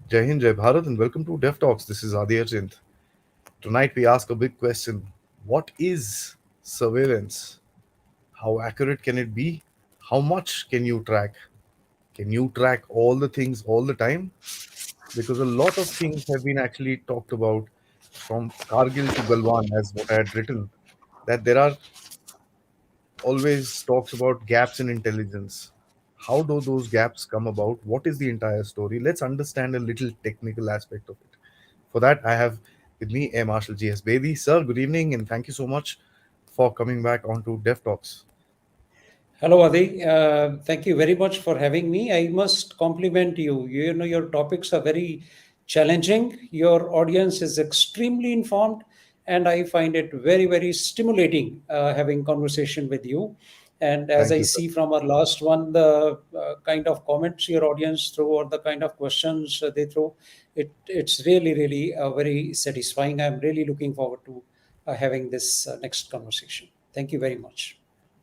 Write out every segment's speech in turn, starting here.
Jai Hind, Jai Bharat, and welcome to Dev Talks. This is Aadi. Tonight we ask a big question. What is surveillance? How accurate can it be? How much can you track? Can you track all the things all the time? Because a lot of things have been actually talked about from Kargil to Galwan, as what I had written, that there are always talks about gaps in intelligence. How do those gaps come about? What is the entire story? Let's understand a little technical aspect of it. For that, I have with me a Marshal G.S. Bedi. Sir, good evening, and thank you so much for coming back onto Dev Talks. Hello, Adi. Thank you very much for having me. I must compliment you. You know, your topics are very challenging. Your audience is extremely informed, and I find it very, very stimulating having conversation with you. And as Thank I you, sir. see from our last one, the kind of comments your audience throw or the kind of questions they throw, it's really, really very satisfying. I'm really looking forward to having this next conversation. Thank you very much.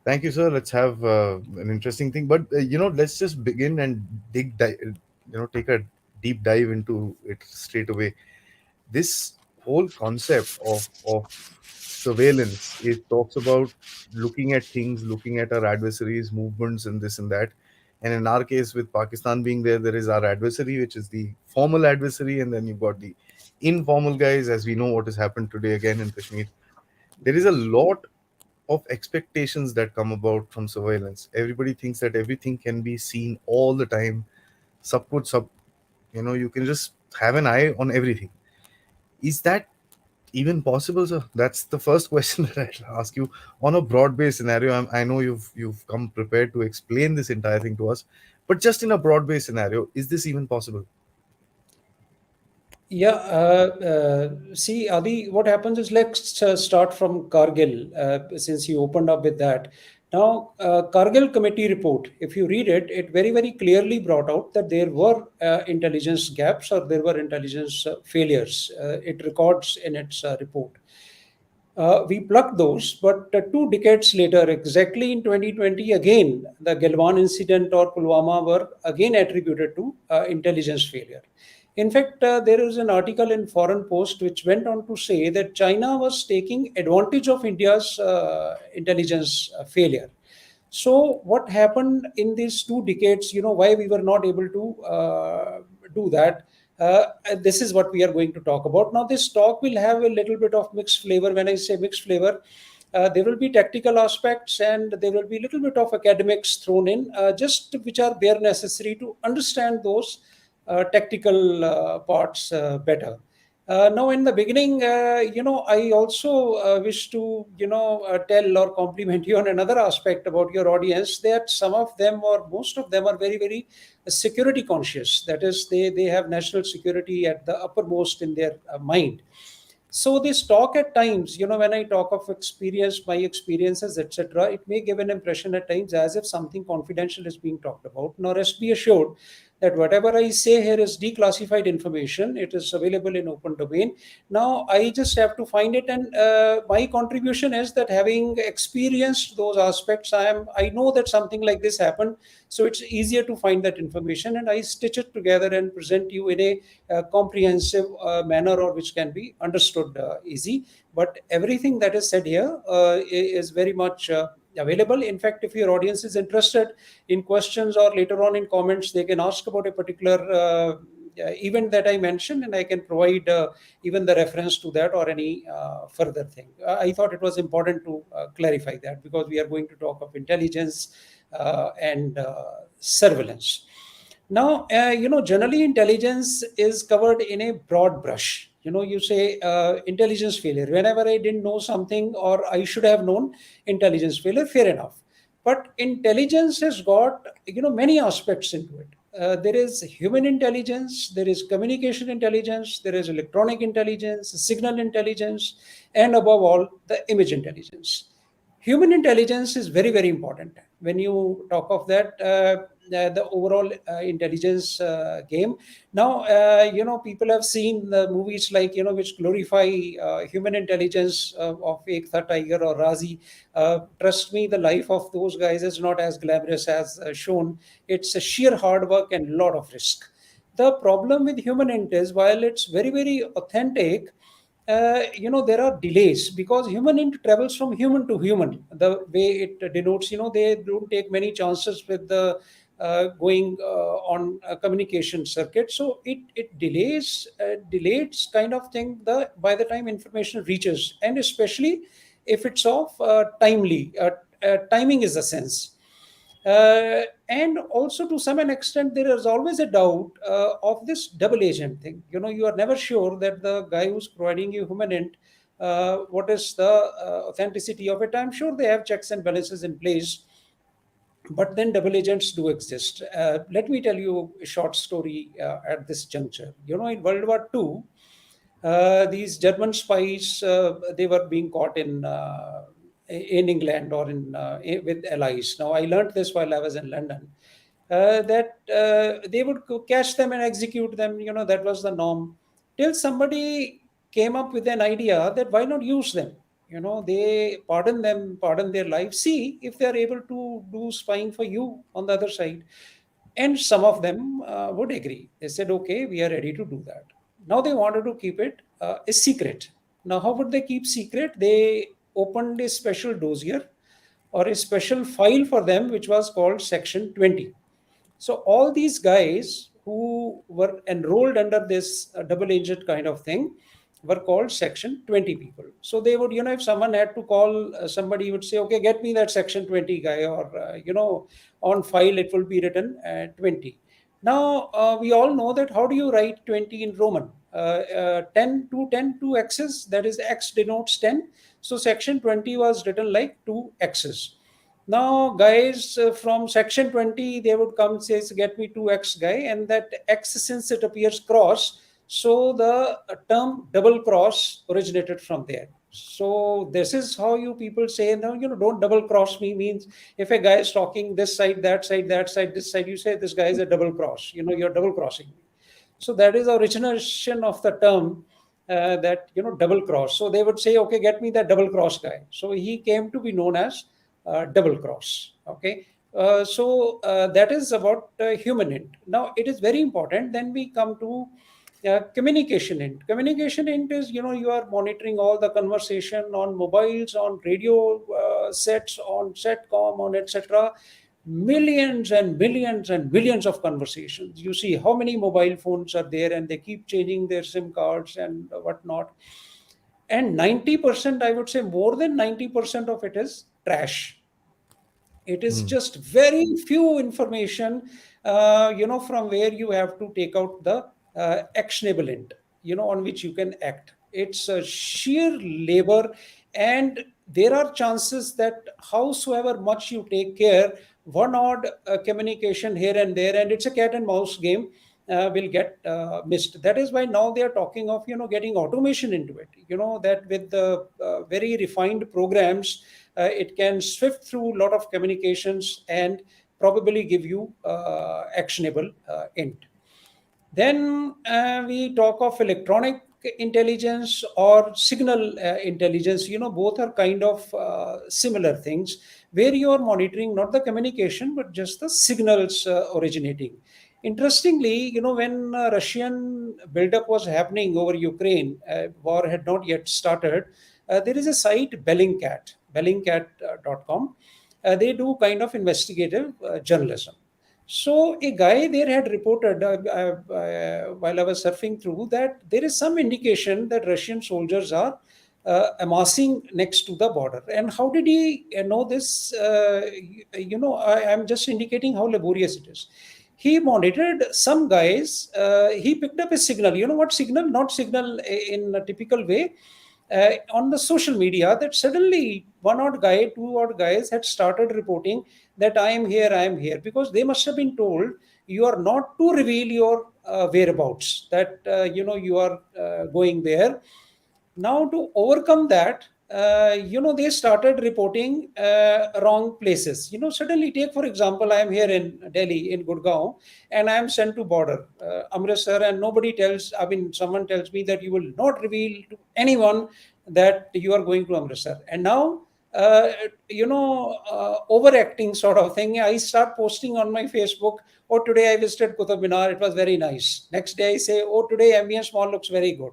Thank you, sir. Let's have an interesting thing. But let's just begin and take a deep dive into it straight away. This whole concept of surveillance, it talks about looking at things, looking at our adversaries movements and this and that. And in our case, with Pakistan being there is our adversary, which is the formal adversary, and then you've got the informal guys, as we know what has happened today again in Kashmir. There is a lot of expectations that come about from surveillance. Everybody thinks that everything can be seen all the time. Sab kuch sab, you can just have an eye on everything. Is that even possible, sir? That's the first question that I'll ask you. On a broad-based scenario, I know you've come prepared to explain this entire thing to us, but just in a broad-based scenario, is this even possible? Yeah, see, Adi, what happens is let's start from Kargil, since you opened up with that. Now, Kargil committee report, if you read it, it very, very clearly brought out that there were intelligence gaps or there were intelligence failures. It records in its report. We plucked those, but 2 decades later, exactly in 2020, again, the Galwan incident or Pulwama were again attributed to intelligence failure. In fact, there is an article in Foreign Post which went on to say that China was taking advantage of India's intelligence failure. So, what happened in these 2 decades? Why we were not able to do that. This is what we are going to talk about. Now, this talk will have a little bit of mixed flavor. When I say mixed flavor, there will be tactical aspects and there will be a little bit of academics thrown in, just which are bare necessary to understand those tactical parts better. Now, in the beginning, I also wish to, tell or compliment you on another aspect about your audience that some of them or most of them are very, very security conscious. That is, they have national security at the uppermost in their mind. So this talk at times, when I talk of experience, my experiences, etc., it may give an impression at times as if something confidential is being talked about. Now, rest be assured that whatever I say here is declassified information. It is available in open domain. Now, I just have to find it, and my contribution is that having experienced those aspects, I know that something like this happened, so it's easier to find that information, and I stitch it together and present you in a comprehensive manner or which can be understood easy. But everything that is said here is very much available. In fact, if your audience is interested in questions or later on in comments, they can ask about a particular event that I mentioned, and I can provide even the reference to that or any further thing. I thought it was important to clarify that because we are going to talk of intelligence and surveillance. Now, generally intelligence is covered in a broad brush. You say intelligence failure. Whenever I didn't know something or I should have known intelligence failure, fair enough. But intelligence has got, many aspects into it. There is human intelligence, there is communication intelligence, there is electronic intelligence, signal intelligence, and above all, the image intelligence. Human intelligence is very, very important. When you talk of that, the overall intelligence game. Now, people have seen the movies like, which glorify human intelligence of Ek Tha Tiger or Razi. Trust me, the life of those guys is not as glamorous as shown. It's a sheer hard work and lot of risk. The problem with human int is, while it's very, very authentic, there are delays because human int travels from human to human. The way it denotes, they don't take many chances with the going on a communication circuit. So it delays kind of thing the by the time information reaches, and especially if it's of timing is the sense. And also, to some extent, there is always a doubt of this double agent thing. You are never sure that the guy who's providing you human int, what is the authenticity of it. I'm sure they have checks and balances in place, but then double agents do exist. Let me tell you a short story at this juncture. In World War II, these German spies, they were being caught in England or with allies. Now, I learned this while I was in London. That they would catch them and execute them. That was the norm. Till somebody came up with an idea that why not use them? They pardon them, pardon their lives. See if they are able to do spying for you on the other side. And some of them would agree. They said, okay, we are ready to do that. Now they wanted to keep it a secret. Now, how would they keep secret? They opened a special dossier or a special file for them, which was called Section 20. So all these guys who were enrolled under this double agent kind of thing were called Section 20 people. So they would, if someone had to call somebody, would say, okay, get me that Section 20 guy, or, on file it will be written 20. Now, we all know that how do you write 20 in Roman? 10, 2, 10, 2 x's, that is x denotes 10. So Section 20 was written like 2 x's. Now, guys from Section 20, they would come says, get me 2x guy, and that x, since it appears cross, so the term double cross originated from there. So this is how you people say, no, don't double cross me, means if a guy is talking this side, that side, that side, this side, you say this guy is a double cross, you're double crossing me. So that is the origination of the term, that double cross. So they would say, okay, get me that double cross guy. So he came to be known as double cross. Okay. That is about human int. Now it is very important. Then we come to communication int. Communication int is, you are monitoring all the conversation on mobiles, on radio sets, on setcom, on etc. Millions and millions and millions of conversations. You see how many mobile phones are there, and they keep changing their SIM cards and whatnot. And 90%, I would say more than 90% of it is trash. It is Hmm. just very few information, from where you have to take out the actionable int, on which you can act. It's a sheer labor, and there are chances that howsoever much you take care, one odd communication here and there, and it's a cat and mouse game, will get missed. That is why now they are talking of, getting automation into it. That with the very refined programs, it can swift through a lot of communications and probably give you actionable int. Then we talk of electronic intelligence or signal intelligence. Both are kind of similar things, where you are monitoring not the communication but just the signals originating. Interestingly, when Russian buildup was happening over Ukraine, war had not yet started. There is a site Bellingcat.com. They do kind of investigative journalism. So a guy there had reported, while I was surfing through, that there is some indication that Russian soldiers are amassing next to the border. And how did he know this? I'm just indicating how laborious it is. He monitored some guys. He picked up a signal. You know what signal? Not signal in a typical way. On the social media, that suddenly one odd guy, two odd guys had started reporting that I am here, because they must have been told you are not to reveal your whereabouts, that you are going there. Now, to overcome that, they started reporting wrong places. Suddenly, take for example, I am here in Delhi, in Gurgaon, and I am sent to border, Amritsar, and nobody tells, I mean, someone tells me that you will not reveal to anyone that you are going to Amritsar. And now, overacting sort of thing, I start posting on my Facebook, oh, today I visited Qutub Minar, it was very nice. Next day I say, oh, today Ambience Mall looks very good.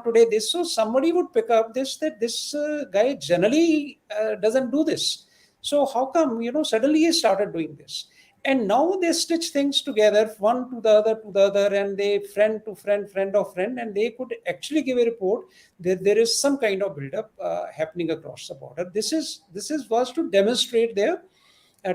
Today this. So somebody would pick up this, that this guy generally doesn't do this. So how come, suddenly he started doing this? And now they stitch things together, one to the other, to the other, and they friend to friend, friend of friend, and they could actually give a report that there is some kind of buildup happening across the border. This is was to demonstrate their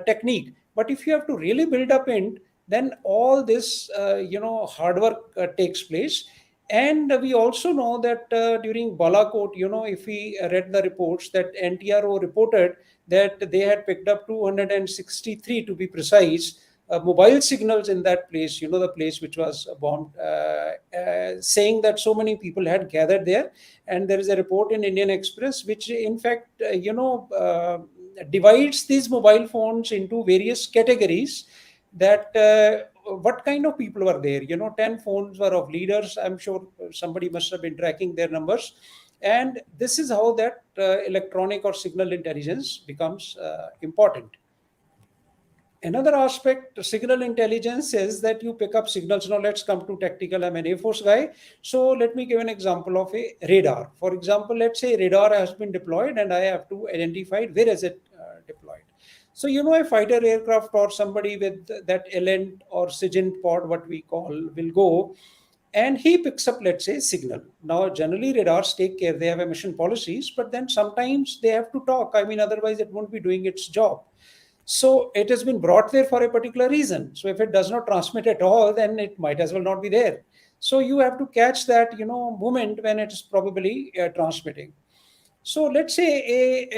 technique. But if you have to really build up in, then all this hard work takes place. And we also know that during Balakot, if we read the reports, that NTRO reported that they had picked up 263, to be precise, mobile signals in that place, the place which was bombed, saying that so many people had gathered there. And there is a report in Indian Express which, in fact, divides these mobile phones into various categories, that what kind of people were there. 10 phones were of leaders. I'm sure somebody must have been tracking their numbers. And this is how that electronic or signal intelligence becomes important. Another aspect, signal intelligence, is that you pick up signals. Now let's come to tactical. I'm an Air Force guy. So let me give an example of a radar. For example, let's say radar has been deployed and I have to identify where is it deployed. So, a fighter aircraft or somebody with that ELENT or SIGINT pod, what we call, will go and he picks up, let's say, signal. Now, generally radars take care, they have emission policies, but then sometimes they have to talk. I mean, otherwise it won't be doing its job. So it has been brought there for a particular reason. So if it does not transmit at all, then it might as well not be there. So you have to catch that, moment when it is probably transmitting. So let's say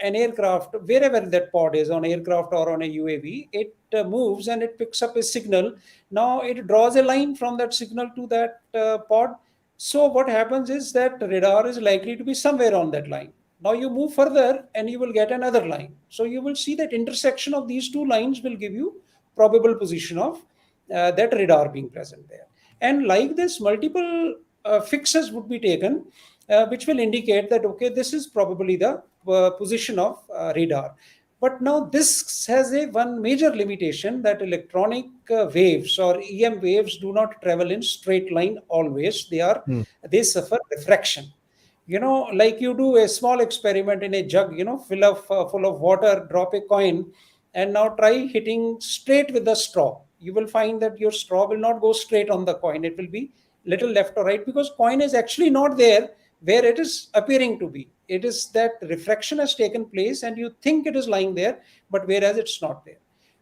an aircraft, wherever that pod is, on aircraft or on a UAV, it moves and it picks up a signal. Now it draws a line from that signal to that pod. So what happens is that radar is likely to be somewhere on that line. Now you move further and you will get another line. So you will see that intersection of these two lines will give you probable position of that radar being present there. And like this, multiple fixes would be taken, which will indicate that, okay, this is probably the position of radar. But now this has a one major limitation, that electronic waves or EM waves do not travel in straight line always. Hmm. They suffer refraction. Like you do a small experiment in a jug, full of water, drop a coin, and now try hitting straight with the straw. You will find that your straw will not go straight on the coin. It will be little left or right, because coin is actually not there where it is appearing to be. It is that refraction has taken place and you think it is lying there, but whereas it's not there.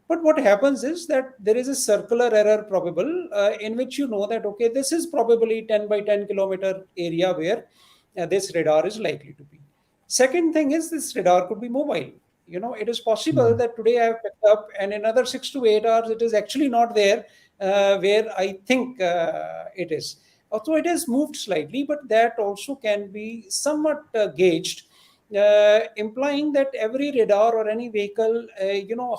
But what happens is that there is a circular error probable, in which you know that, okay, this is probably 10 by 10 kilometer area where this radar is likely to be. Second thing is, this radar could be mobile. It is possible Hmm. that today I have picked up and in another 6 to 8 hours it is actually not there where I think it is. Also, it has moved slightly, but that also can be somewhat gauged, implying that every radar or any vehicle,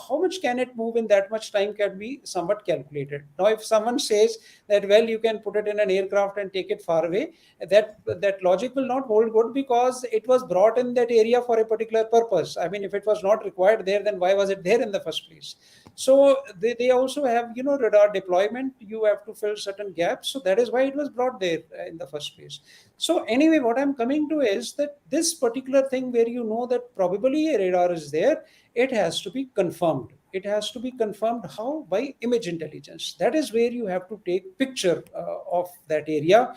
how much can it move in that much time, can be somewhat calculated. Now, if someone says that, well, you can put it in an aircraft and take it far away, that logic will not hold good, because it was brought in that area for a particular purpose. I mean, if it was not required there, then why was it there in the first place? So they also have, radar deployment. You have to fill certain gaps. So that is why it was brought there in the first place. So anyway, what I'm coming to is that this particular thing, where you know that probably a radar is there, it has to be confirmed. It has to be confirmed how? By image intelligence. That is where you have to take picture of that area,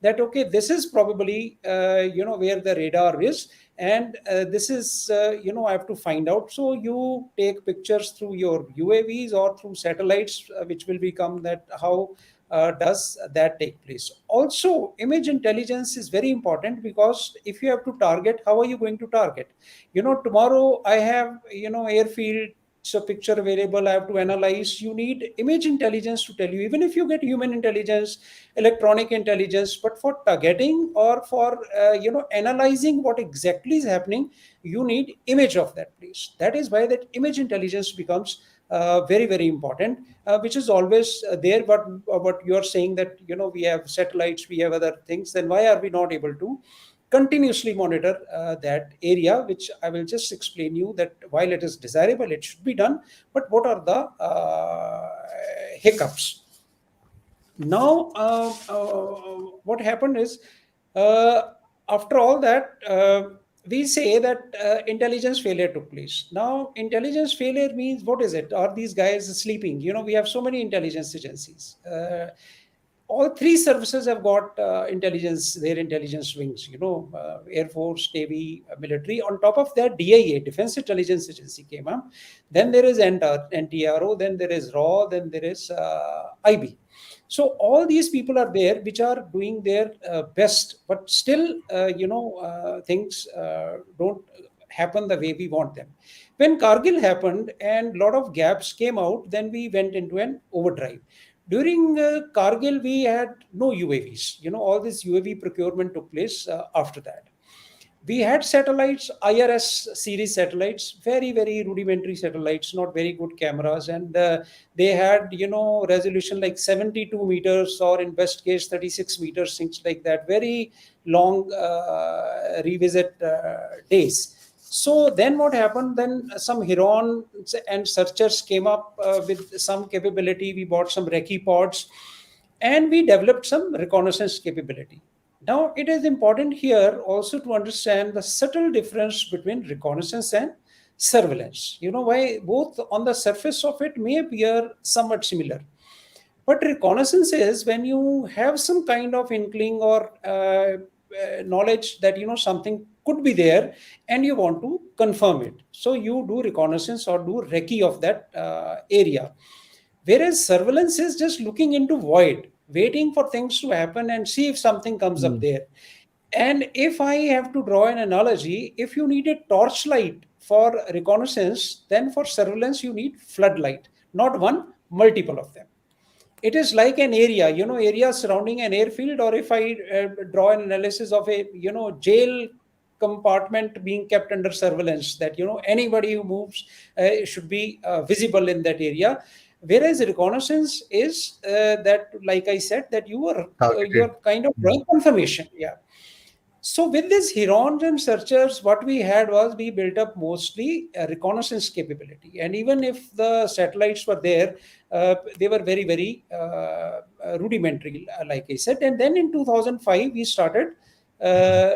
that, okay, this is probably where the radar is, and this is I have to find out. So you take pictures through your UAVs or through satellites, which will become that. How does that take place? Also, image intelligence is very important, because if you have to target, how are you going to target? Tomorrow I have airfield, so picture available, I have to analyze. You need image intelligence to tell you, even if you get human intelligence, electronic intelligence, but for targeting or for analyzing what exactly is happening, you need image of that place. That is why that image intelligence becomes very very important, which is always there. But what you are saying, that we have satellites, we have other things, then why are we not able to continuously monitor that area, which I will just explain you that while it is desirable, it should be done, but what are the hiccups? Now, what happened is, uh, after all that, we say that intelligence failure took place. Now, intelligence failure means, what is it? Are these guys sleeping? We have so many intelligence agencies. All three services have got their intelligence wings, Air Force, Navy, military. On top of that, DIA, Defense Intelligence Agency, came up. Then there is NTRO, then there is RAW, then there is IB. So all these people are there, which are doing their best, but still, things don't happen the way we want them. When Kargil happened and a lot of gaps came out, then we went into an overdrive. During Kargil, we had no UAVs. All this UAV procurement took place after that. We had satellites, IRS series satellites, very, very rudimentary satellites, not very good cameras. And they had, resolution like 72 meters, or in best case, 36 meters, things like that. Very long revisit days. So then what happened? Then some Heron and searchers came up with some capability. We bought some recce pods and we developed some reconnaissance capability. Now, it is important here also to understand the subtle difference between reconnaissance and surveillance. Why both on the surface of it may appear somewhat similar. But reconnaissance is when you have some kind of inkling or knowledge that something could be there and you want to confirm it. So you do reconnaissance or do recce of that area. Whereas surveillance is just looking into void, waiting for things to happen and see if something comes up Hmm. there. And if I have to draw an analogy, if you need a torchlight for reconnaissance, then for surveillance you need floodlight, not one, multiple of them. It is like an area surrounding an airfield. Or if I draw an analysis of a jail compartment being kept under surveillance, that anybody who moves should be visible in that area. Whereas reconnaissance is that, like I said, that you Targeted. are kind of Hmm. drawing confirmation. Yeah. So with these Herons and searchers, what we had was we built up mostly a reconnaissance capability. And even if the satellites were there, they were very, very rudimentary, like I said. And then in 2005, we started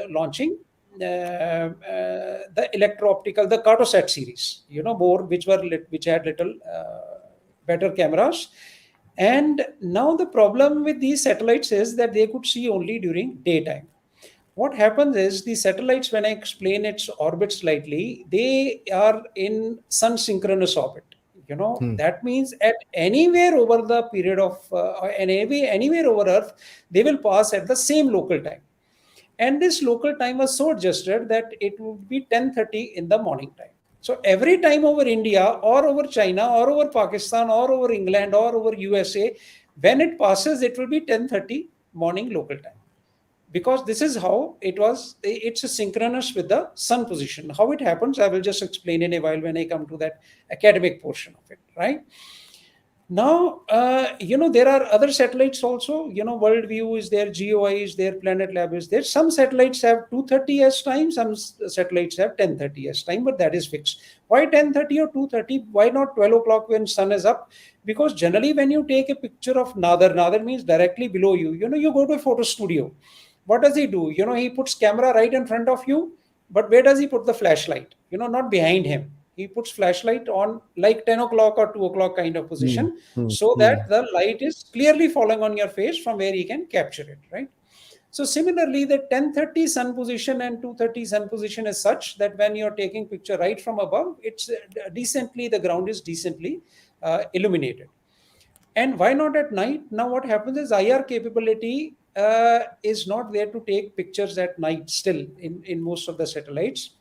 launching the electro-optical, the Cartosat series, more which had little better cameras. And now the problem with these satellites is that they could see only during daytime. What happens is the satellites, when I explain its orbit slightly, they are in sun synchronous orbit. Hmm. That means at anywhere over the period of anywhere over Earth, they will pass at the same local time. And this local time was so adjusted that it would be 10:30 in the morning time. So every time over India or over China or over Pakistan or over England or over USA, when it passes, it will be 10:30 morning local time, because this is how it's a synchronous with the sun position. How it happens, I will just explain in a while when I come to that academic portion of it, right? Now, there are other satellites also. Worldview is there, GOI is there, Planet Lab is there. Some satellites have 2:30 as time, some satellites have 10:30 as time, but that is fixed. Why 10:30 or 2:30? Why not 12 o'clock when sun is up? Because generally, when you take a picture of Nadar means directly below you. You go to a photo studio. What does he do? He puts camera right in front of you, but where does he put the flashlight? Not behind him. He puts flashlight on like 10 o'clock or 2 o'clock kind of Hmm. position, Hmm. so Hmm. that the light is clearly falling on your face from where he can capture it, right? So similarly, the 10:30 sun position and 2:30 sun position is such that when you're taking picture right from above, it's decently, the ground is decently illuminated. And why not at night? Now, what happens is IR capability is not there to take pictures at night still in most of the satellites.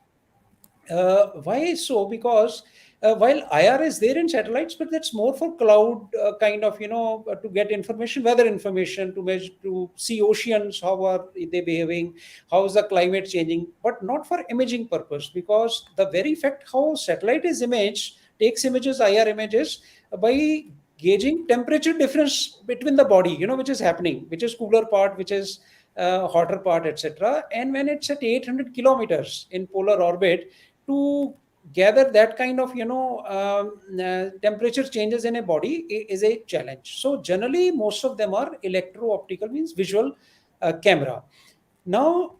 Why so? Because while IR is there in satellites, but that's more for cloud kind of, to get information, weather information, to measure, to see oceans, how are they behaving, how is the climate changing, but not for imaging purpose. Because the very fact how satellite is imaged, takes images, IR images, by gauging temperature difference between the body, which is happening, which is cooler part, which is hotter part, etc. And when it's at 800 kilometers in polar orbit, to gather that kind of temperature changes in a body is a challenge. So generally most of them are electro optical, means visual camera. Now,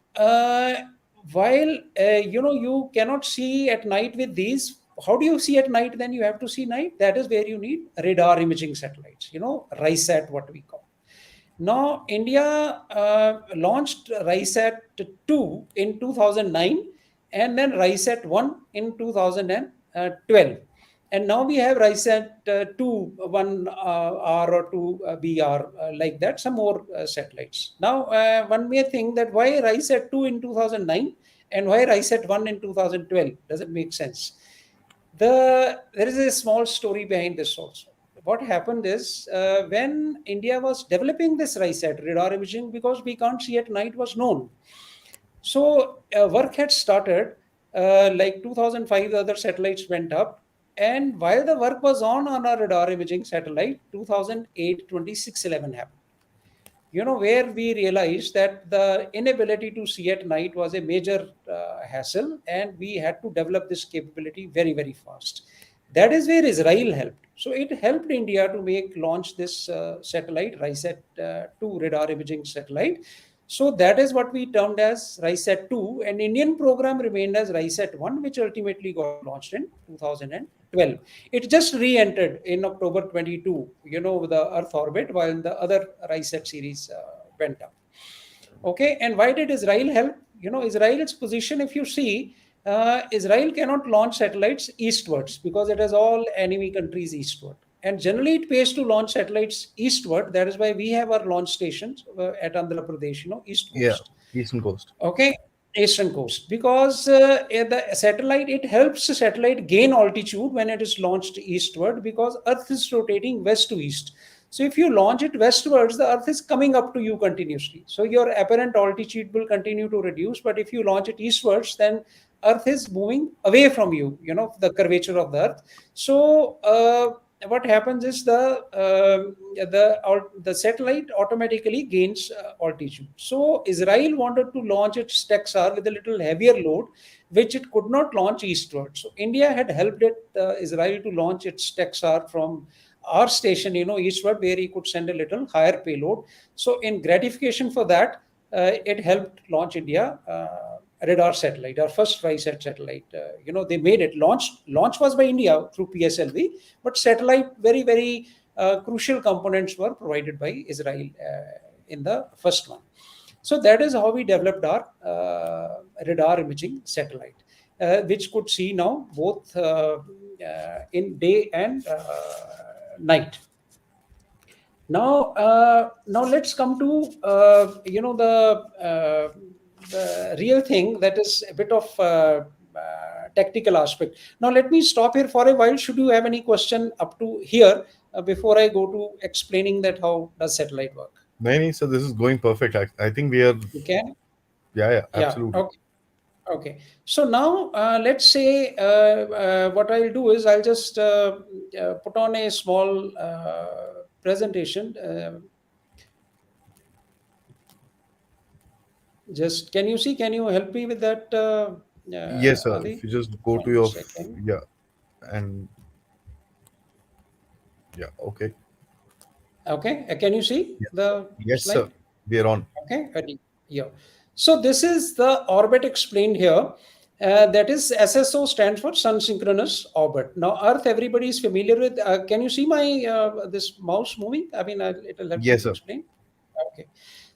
while you cannot see at night with these, how do you see at night? Then you have to see night. That is where you need radar imaging satellites. RISAT, what we call. Now, India launched RISAT 2 in 2009, and then RISAT 1 in 2012. And now we have RISAT 2, 1R or 2BR, like that, some more satellites. Now, one may think that why RISAT 2 in 2009 and why RISAT 1 in 2012? Does it make sense? There is a small story behind this also. What happened is, when India was developing this RISAT radar imaging, because we can't see at night was known. So work had started, like 2005, the other satellites went up. And while the work was on our radar imaging satellite, 2008, 2611 happened. Where we realized that the inability to see at night was a major hassle, and we had to develop this capability very, very fast. That is where Israel helped. So it helped India to launch this satellite, RISAT 2 radar imaging satellite. So that is what we termed as RISAT 2, and Indian program remained as RISAT 1, which ultimately got launched in 2012. It just re-entered in October 22, the Earth orbit, while the other RISAT series went up. Okay, and why did Israel help? Israel's position, if you see, Israel cannot launch satellites eastwards because it has all enemy countries eastward. And generally, it pays to launch satellites eastward. That is why we have our launch stations at Andhra Pradesh, east Yeah, coast. eastern coast. Okay, eastern coast, because the satellite, it helps the satellite gain altitude when it is launched eastward, because Earth is rotating west to east. So if you launch it westwards, the Earth is coming up to you continuously. So your apparent altitude will continue to reduce. But if you launch it eastwards, then Earth is moving away from you, the curvature of the Earth. So what happens is the satellite automatically gains altitude. So Israel wanted to launch its Texar with a little heavier load, which it could not launch eastward. So India had helped Israel to launch its Texar from our station, eastward, where he could send a little higher payload. So in gratification for that, it helped launch India radar satellite, our first RISAT satellite. They made it. Launch was by India through PSLV, but satellite, very, very crucial components were provided by Israel in the first one. So that is how we developed our radar imaging satellite, which could see now both in day and night. Now let's come to the real thing, that is a bit of tactical aspect. Now let me stop here for a while. Should you have any question up to here before I go to explaining that how does satellite work? Naini, so this is going perfect. I think we are. You can. Yeah, yeah, Yeah. absolutely. Okay. Okay. So now let's say what I'll do is I'll just put on a small presentation. Just can you see? Can you help me with that, Yes, sir. If Adi? you just go to One your, second. yeah, and yeah, okay. Okay. Can you see Yes, sir. the Yes, sir. slide? We are on. Okay. Ready. Yeah. So this is the orbit explained here. That is, SSO stands for Sun Synchronous Orbit. Now, Earth, everybody is familiar with. Can you see my this mouse moving? I mean, it will help me Yes, to sir. explain. Okay.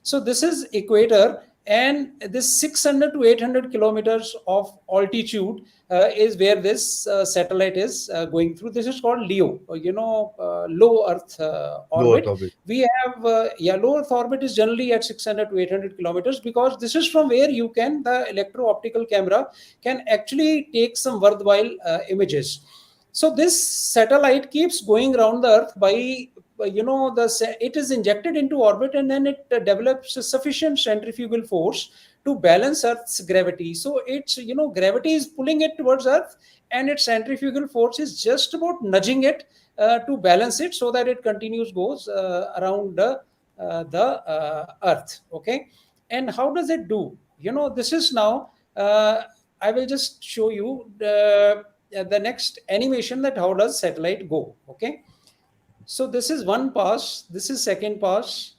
So this is equator, and this 600 to 800 kilometers of altitude is where this satellite is going through. This is called LEO, low Earth Low Earth orbit. orbit. We have, low Earth orbit is generally at 600 to 800 kilometers, because this is from where the electro-optical camera can actually take some worthwhile images. So this satellite keeps going around the Earth by it is injected into orbit, and then it develops a sufficient centrifugal force to balance Earth's gravity. So it's gravity is pulling it towards Earth, and its centrifugal force is just about nudging it to balance it so that it continues goes around the earth. Okay. And how does it do? This is now, I will just show you the next animation, that how does satellite go. Okay. So this is one pass, this is second pass,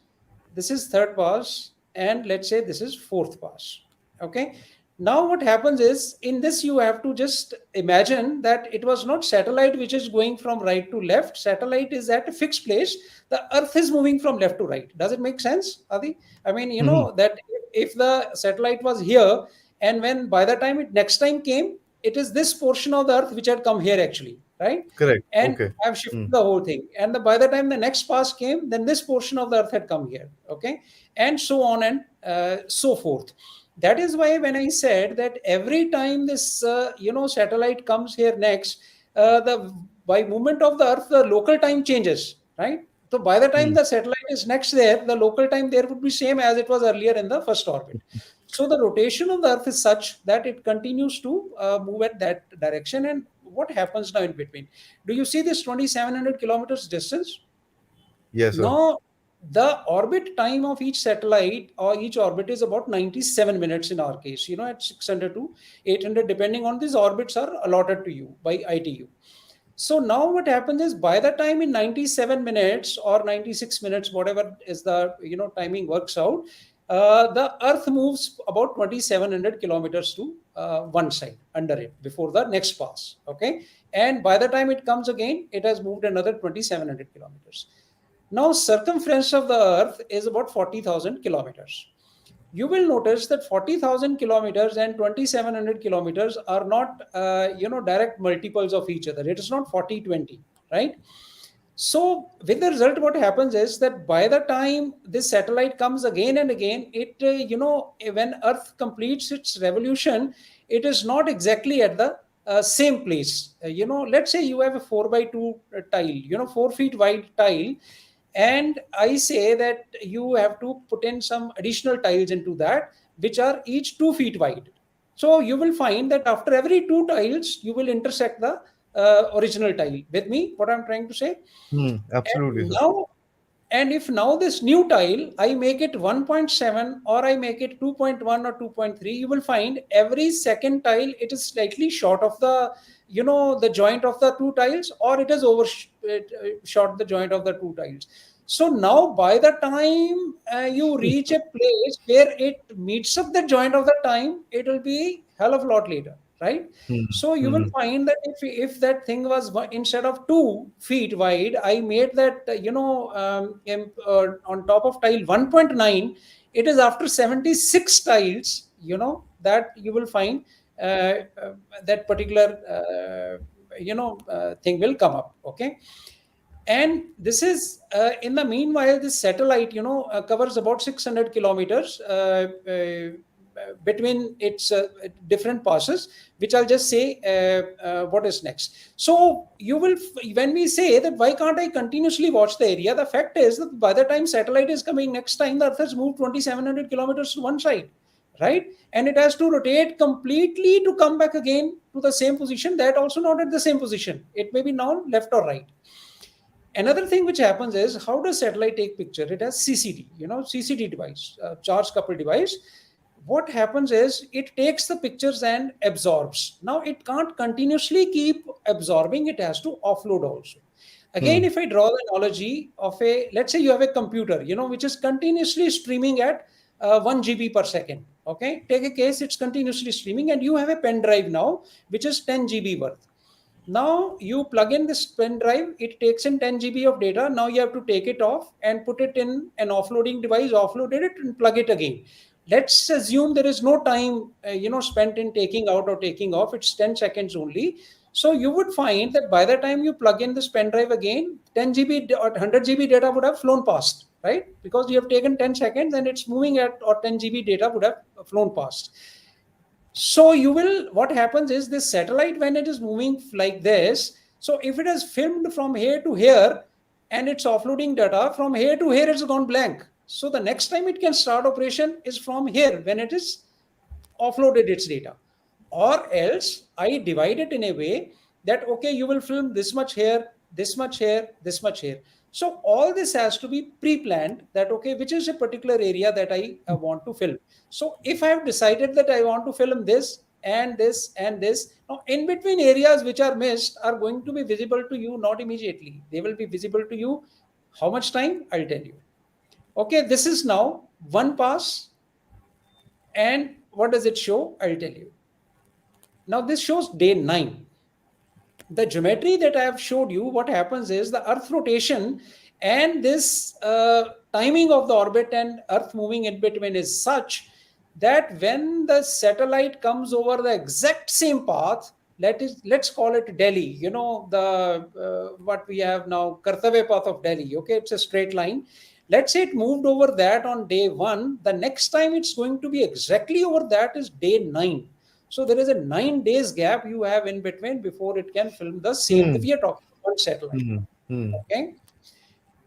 this is third pass, and let's say this is fourth pass. Okay. Now what happens is, in this you have to just imagine that it was not satellite which is going from right to left. Satellite is at a fixed place. The Earth is moving from left to right. Does it make sense, Adi? I mean, Hmm. that if the satellite was here, and when by the time it next time came, it is this portion of the Earth which had come here actually, right? Correct. And Okay. I've shifted Hmm. the whole thing. And by the time the next pass came, then this portion of the Earth had come here. Okay. And so on and so forth. That is why when I said that every time this satellite comes here next, the by movement of the Earth, the local time changes, right? So by the time Hmm. the satellite is next there, the local time there would be same as it was earlier in the first orbit. So the rotation of the Earth is such that it continues to move at that direction. And what happens now in between? Do you see this 2,700 kilometers distance? Yes, sir. Now, the orbit time of each satellite or each orbit is about 97 minutes in our case, at 600 to 800, depending on these orbits are allotted to you by ITU. So now what happens is, by the time in 97 minutes or 96 minutes, whatever is the timing works out, the Earth moves about 2,700 kilometers to one side under it before the next pass. Okay, and by the time it comes again, it has moved another 2,700 kilometers. Now, circumference of the Earth is about 40,000 kilometers. You will notice that 40,000 kilometers and 2,700 kilometers are not, direct multiples of each other. It is not 40/20, right? So, with the result, what happens is that by the time this satellite comes again and again, when Earth completes its revolution, it is not exactly at the same place. Let's say you have a 4 by 2 tile, 4 feet wide tile, and I say that you have to put in some additional tiles into that, which are each 2 feet wide. So you will find that after every two tiles, you will intersect the original tile. With me, what I'm trying to say? Hmm. Absolutely, And sir. now, and if now this new tile, I make it 1.7 or I make it 2.1 or 2.3, you will find every second tile, it is slightly short of the joint of the two tiles, or it has overshot the joint of the two tiles. So now by the time you reach a place where it meets up the joint of the time, it will be hell of a lot later, right? Hmm. So you will Hmm. find that if that thing was instead of 2 feet wide, I made that on top of tile 1.9. It is after 76 tiles, that you will find that particular thing will come up. Okay. And this is in the meanwhile, this satellite covers about 600 kilometers between its different passes, which I'll just say what is next. So you will when we say that why can't I continuously watch the area, the fact is that by the time satellite is coming next time, the Earth has moved 2,700 kilometers to one side, right? And it has to rotate completely to come back again to the same position. That also not at the same position, it may be now left or right. Another thing which happens is, how does satellite take picture? It has CCD, CCD device, charge coupled device. What happens is it takes the pictures and absorbs. Now it can't continuously keep absorbing, it has to offload also. Again, Hmm. if I draw the analogy of let's say you have a computer, which is continuously streaming at 1 GB per second. Okay, take a case, it's continuously streaming, and you have a pen drive now, which is 10 GB worth. Now you plug in this pen drive, it takes in 10 GB of data. Now you have to take it off and put it in an offloading device, offloaded it and plug it again. Let's assume there is no time, spent in taking out or taking off. It's 10 seconds only. So you would find that by the time you plug in this pen drive again, 10 GB or 100 GB data would have flown past, right? Because you have taken 10 seconds and it's moving at, or 10 GB data would have flown past. So what happens is, this satellite, when it is moving like this, so if it has filmed from here to here and it's offloading data from here to here, it's gone blank. So the next time it can start operation is from here when it is offloaded its data. Or else I divide it in a way that, okay, you will film this much here, this much here, this much here. So all this has to be pre-planned, that okay, which is a particular area that I want to film. So if I have decided that I want to film this and this and this, now in between areas which are missed are going to be visible to you not immediately. They will be visible to you. How much time? I'll tell you. Okay, this is now one pass. And what does it show? I'll tell you. Now this shows day 9. The geometry that I have showed you, what happens is the Earth rotation and this timing of the orbit and Earth moving in between is such that when the satellite comes over the exact same path, let's call it Delhi. You know the what we have now, Kartavya path of Delhi. Okay, it's a straight line. Let's say it moved over that on day 1. The next time it's going to be exactly over that is day 9. So there is a 9 days gap you have in between before it can film the same. Hmm. We are talking about satellite. Hmm. Hmm. Okay.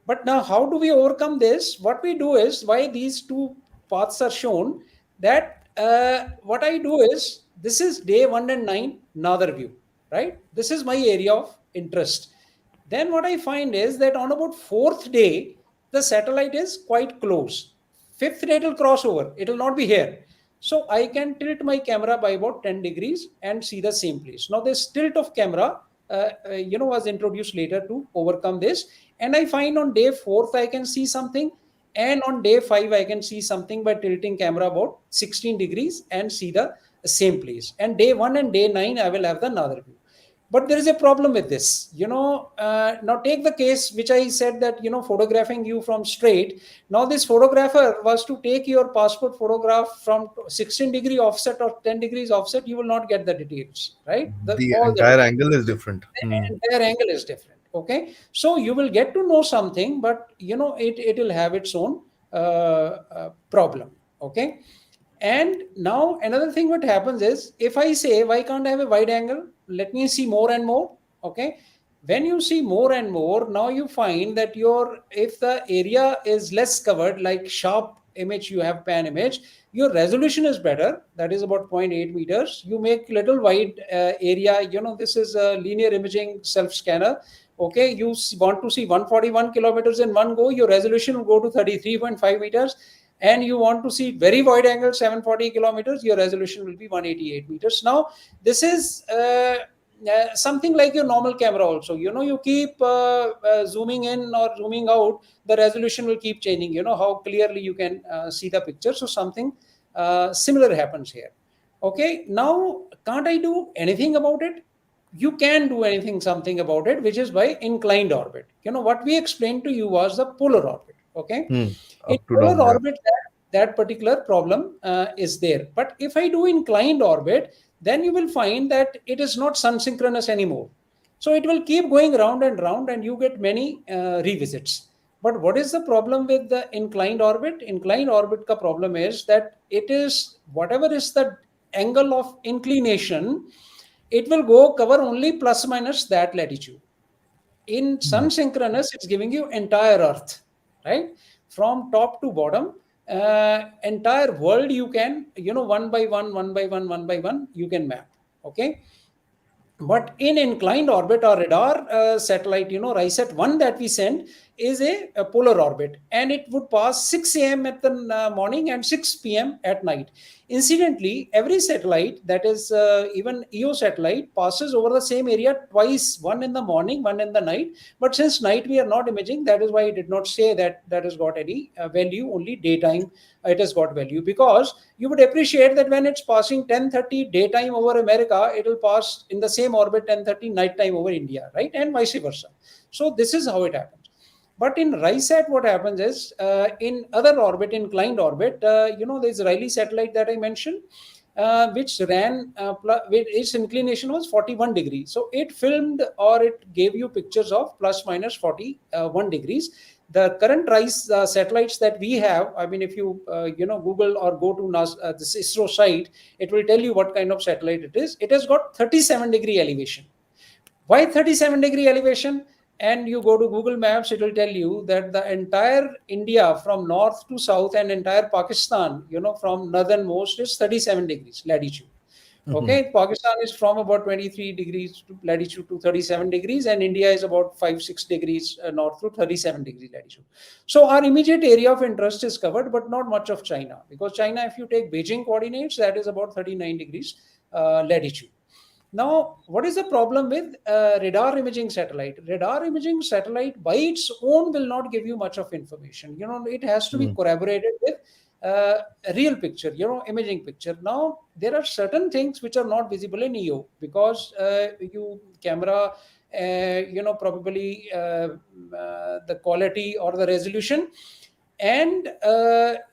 But now, how do we overcome this? What we do is, why these two paths are shown, that what I do is, this is day 1 and 9, another view, right? This is my area of interest. Then what I find is that on about 4th day, the satellite is quite close. 5th day it will cross over. It will not be here. So I can tilt my camera by about 10 degrees and see the same place. Now this tilt of camera, was introduced later to overcome this. And I find on day 4th, I can see something. And on day 5, I can see something by tilting camera about 16 degrees and see the same place. And day 1 and day 9, I will have the another view. But there is a problem with this. Now take the case which I said, that photographing you from straight. Now this photographer was to take your passport photograph from 16-degree offset or 10 degrees offset. You will not get the details, right? The All the entire details. angle is different. Hmm. The entire angle is different. Okay, so you will get to know something, but it will have its own problem. Okay. And now another thing what happens is, if I say, why can't I have a wide angle? Let me see more and more. Okay. When you see more and more, now you find that if the area is less covered, like sharp image, you have pan image, your resolution is better. That is about 0.8 meters. You make little wide area. This is a linear imaging self scanner. Okay. You want to see 141 kilometers in one go. Your resolution will go to 33.5 meters. And you want to see very wide angle 740 kilometers, your resolution will be 188 meters. Now this is something like your normal camera also. You keep zooming in or zooming out, the resolution will keep changing, how clearly you can see the picture. So something similar happens here. Okay, now can't I do anything about it? You can do something about it, which is by inclined orbit. What we explained to you was the polar orbit. Okay, Hmm. in Up to polar down, yeah. orbit, that particular problem is there. But if I do inclined orbit, then you will find that it is not sun synchronous anymore. So it will keep going round and round, and you get many revisits. But what is the problem with the inclined orbit? Inclined orbit ka problem is that it is, whatever is the angle of inclination, it will go cover only plus minus that latitude. In Hmm. sun synchronous, it's giving you entire Earth, right? From top to bottom, entire world you can, one by one, one by one, one by one, you can map. Okay. But in inclined orbit, or radar satellite, RISAT 1 that we send is a polar orbit, and it would pass 6 a.m. at the morning and 6 p.m. at night. Incidentally, every satellite, that is even EO satellite, passes over the same area twice, one in the morning, one in the night. But since night we are not imaging, that is why I did not say that has got any value. Only daytime it has got value, because you would appreciate that when it's passing 10:30 daytime over America, it will pass in the same orbit 10:30 nighttime over India, right? And vice versa. So this is how it happens. But in RISAT, what happens is, in other orbit, inclined orbit, there's Rayleigh satellite that I mentioned, which ran, its inclination was 41 degrees. So it filmed, or it gave you pictures of plus minus 41 degrees. The current RISE satellites that we have, I mean, if you Google or go to NASA, this ISRO site, it will tell you what kind of satellite it is. It has got 37-degree elevation. Why 37-degree elevation? And you go to Google Maps, it will tell you that the entire India from north to south, and entire Pakistan, from northernmost, is 37 degrees latitude. Mhm. Okay, Pakistan is from about 23 degrees to latitude to 37 degrees, and India is about 5-6 degrees north to 37 degrees latitude. So our immediate area of interest is covered, but not much of China, because China, if you take Beijing coordinates, that is about 39 degrees latitude. Now, what is the problem with radar imaging satellite? Radar imaging satellite by its own will not give you much of information. It has to be Mm. corroborated with a real picture, imaging picture. Now, there are certain things which are not visible in EO, because you camera, probably the quality or the resolution, and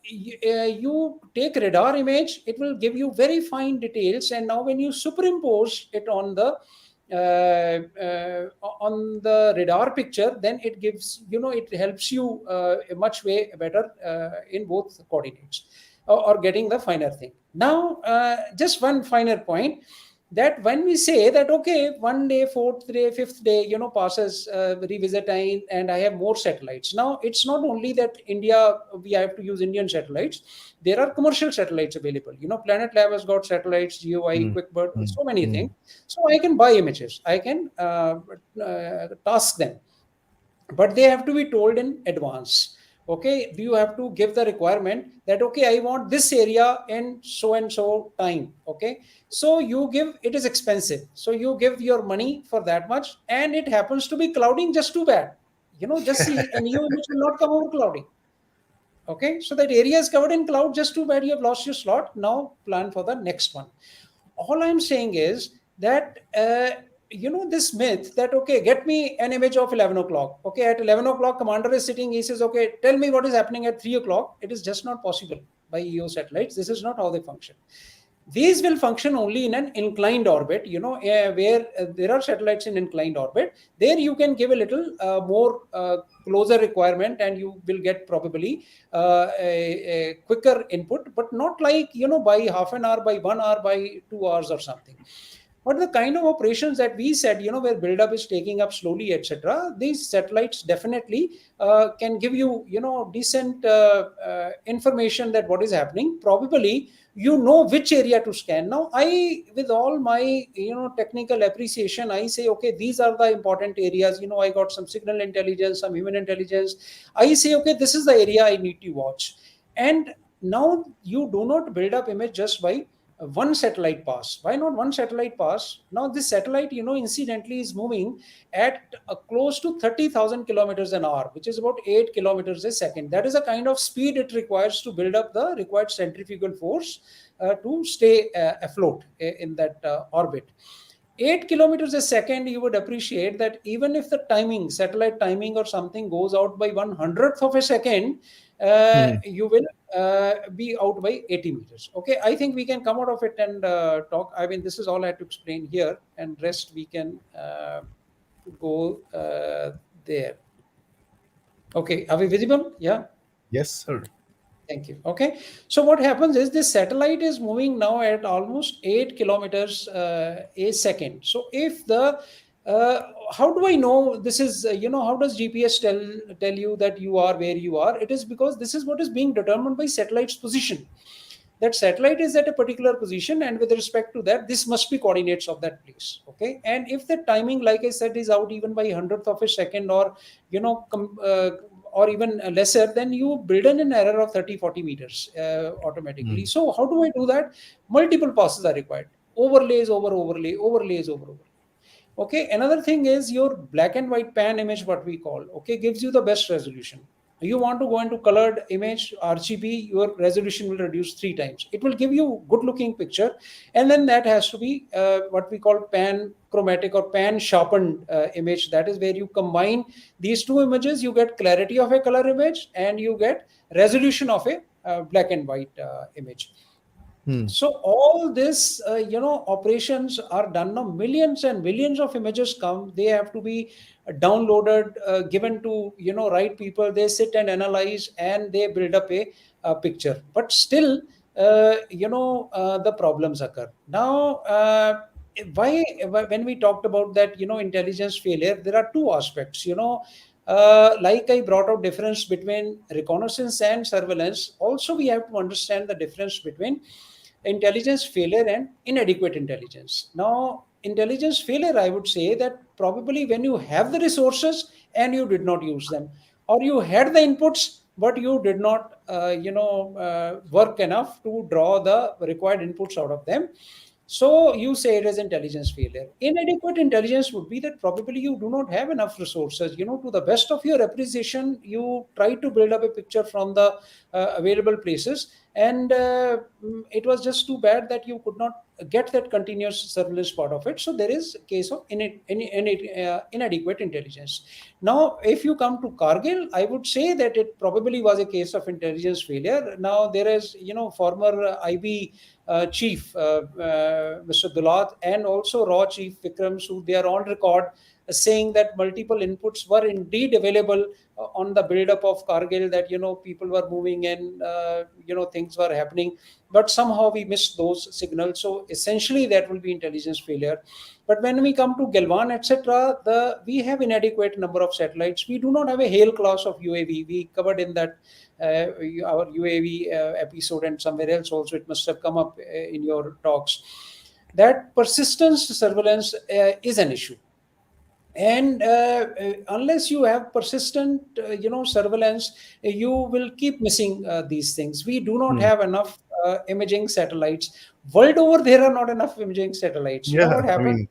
you take radar image, it will give you very fine details, and now when you superimpose it on the radar picture, then it gives, it helps you a much way better in both coordinates, or getting the finer thing. Now, just one finer point, that when we say that, okay, one day, fourth day, fifth day, passes, revisit time, and I have more satellites. Now, it's not only that India, we have to use Indian satellites. There are commercial satellites available. Planet Lab has got satellites, GeoEye, Mm. QuickBird, Mm. so many Mm. things. So I can buy images, I can task them, but they have to be told in advance. Okay, you have to give the requirement that, okay, I want this area in so and so time. Okay, so you give, it is expensive, so you give your money for that much, and it happens to be clouding, just too bad. Just see, a new image will not come over cloudy. Okay, so that area is covered in cloud, just too bad, you have lost your slot. Now plan for the next one. All I'm saying is that, this myth that, okay, get me an image of 11 o'clock. Okay, at 11 o'clock, commander is sitting, he says, okay, tell me what is happening at 3 o'clock. It is just not possible by EO satellites. This is not how they function. These will function only in an inclined orbit, where there are satellites in inclined orbit. There you can give a little more closer requirement, and you will get probably a quicker input, but not like, by half an hour, by 1 hour, by 2 hours or something. But the kind of operations that we said, where buildup is taking up slowly, etc., these satellites definitely can give you, decent information that what is happening. Probably you know which area to scan. Now, I, with all my, technical appreciation, I say, okay, these are the important areas. I got some signal intelligence, some human intelligence. I say, okay, this is the area I need to watch. And now you do not build up image just by one satellite pass. Why not one satellite pass? Now this satellite, incidentally is moving at close to 30,000 kilometers an hour, which is about 8 kilometers a second. That is a kind of speed it requires to build up the required centrifugal force to stay afloat in that orbit. 8 kilometers a second, you would appreciate that even if the timing, satellite timing or something goes out by 1/100th of a second, Mm. you will be out by 80 meters. Okay, I think we can come out of it and talk. I mean, this is all I had to explain here, and rest we can go there. Okay, are we visible? Yeah. Yes, sir. Thank you. Okay. So what happens is this satellite is moving now at almost 8 kilometers a second. So if the how do I know this is, how does GPS tell you that you are where you are? It is because this is what is being determined by satellite's position. That satellite is at a particular position, and with respect to that, this must be coordinates of that place. Okay, and if the timing, like I said, is out even by 100th of a second, or or even lesser, then you build in an error of 30-40 meters automatically. Mm. So how do I do that? Multiple passes are required. Overlays over overlay, overlays over overlay. Okay, another thing is your black and white pan image, what we call, okay, gives you the best resolution. You want to go into colored image, RGB, your resolution will reduce 3 times. It will give you good looking picture. And then that has to be what we call pan chromatic or pan sharpened image. That is where you combine these two images, you get clarity of a color image, and you get resolution of a black and white image. Mm. So all this, operations are done now. Millions and millions of images come. They have to be downloaded, given to right people. They sit and analyze, and they build up a picture. But still, the problems occur. Now, why when we talked about that, intelligence failure, there are two aspects. Like I brought out difference between reconnaissance and surveillance. Also, we have to understand the difference between intelligence failure and inadequate intelligence. Now, intelligence failure, I would say that probably when you have the resources and you did not use them, or you had the inputs but you did not, work enough to draw the required inputs out of them. So you say it is intelligence failure. Inadequate intelligence would be that probably you do not have enough resources. To the best of your appreciation, you try to build up a picture from the available places, and it was just too bad that you could not get that continuous surveillance part of it. So there is a case of inadequate intelligence. Now, if you come to Kargil, I would say that it probably was a case of intelligence failure. Now there is, former IB chief, Mr. Dulat, and also raw chief Vikram Sood, they are on record saying that multiple inputs were indeed available on the build-up of Kargil, that people were moving and things were happening, but somehow we missed those signals. So essentially, that will be intelligence failure. But when we come to Galwan, etc., we have inadequate number of satellites. We do not have a Hale class of UAV. We covered in that our UAV episode, and somewhere else also it must have come up in your talks. That persistence surveillance is an issue, and unless you have persistent surveillance, you will keep missing these things. We do not Hmm. have enough imaging satellites world over. There are not enough imaging satellites. Yeah, What I happens? mean,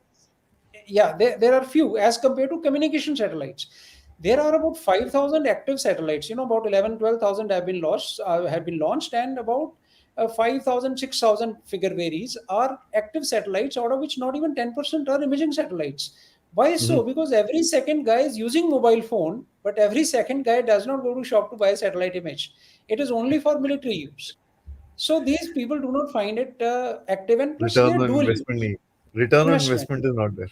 Yeah, there are few as compared to communication satellites. There are about 5,000 active satellites. About 11, 12,000 have been lost, have been launched, and about 5,000, 6,000, figure varies, are active satellites, out of which not even 10% are imaging satellites. Why mhm. so? Because every second guy is using mobile phone, but every second guy does not go to shop to buy a satellite image. It is only for military use. So these people do not find it active, and plus they Return are on dual investment. use Return on investment. investment is not there.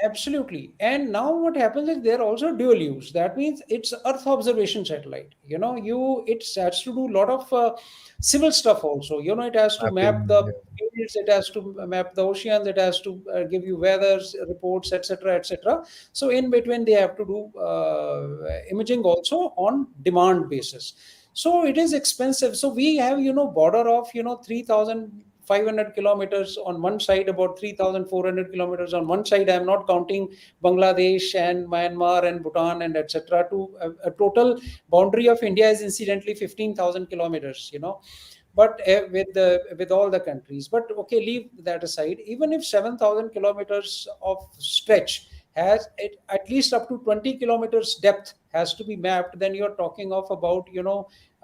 Absolutely. And now what happens is they're also dual use. That means it's Earth observation satellite. It has to do a lot of civil stuff also. It has to map Mapping. the Yeah. fields, it has to map the oceans, it has to give you weather reports, etc., etc. So in between, they have to do imaging also on demand basis. So it is expensive. So we have, border of, 3,500 kilometers on one side, about 3,400 kilometers on one side. I'm not counting Bangladesh and Myanmar and Bhutan and etc. To a total boundary of India is incidentally 15,000 kilometers. But with all the countries. But okay, leave that aside. Even if 7,000 kilometers of stretch has it, at least up to 20 kilometers depth has to be mapped, then you're talking of about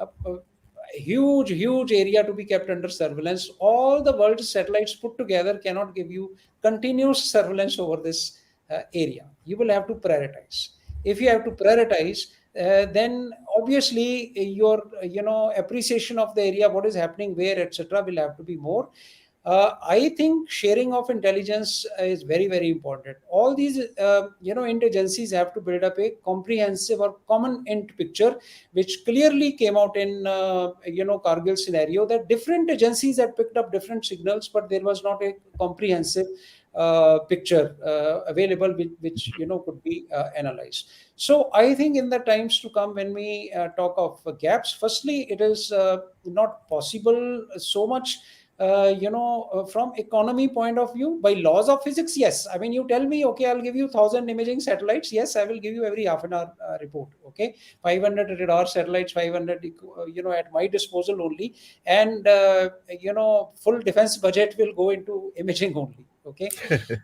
a huge area to be kept under surveillance. All the world's satellites put together cannot give you continuous surveillance over this area. You will have to prioritize. If you have to prioritize, then obviously your appreciation of the area, what is happening where, etc., will have to be more. I think sharing of intelligence is very, very important. All these, interagencies have to build up a comprehensive or common end picture, which clearly came out in, Kargil scenario, that different agencies had picked up different signals, but there was not a comprehensive picture available, which could be analyzed. So I think in the times to come, when we talk of gaps, firstly, it is not possible so much from economy point of view. By laws of physics, yes. I mean, you tell me, okay, I'll give you 1,000 imaging satellites. Yes, I will give you every half an hour report. Okay, 500 radar satellites, 500, at my disposal only, and full defense budget will go into imaging only. Okay,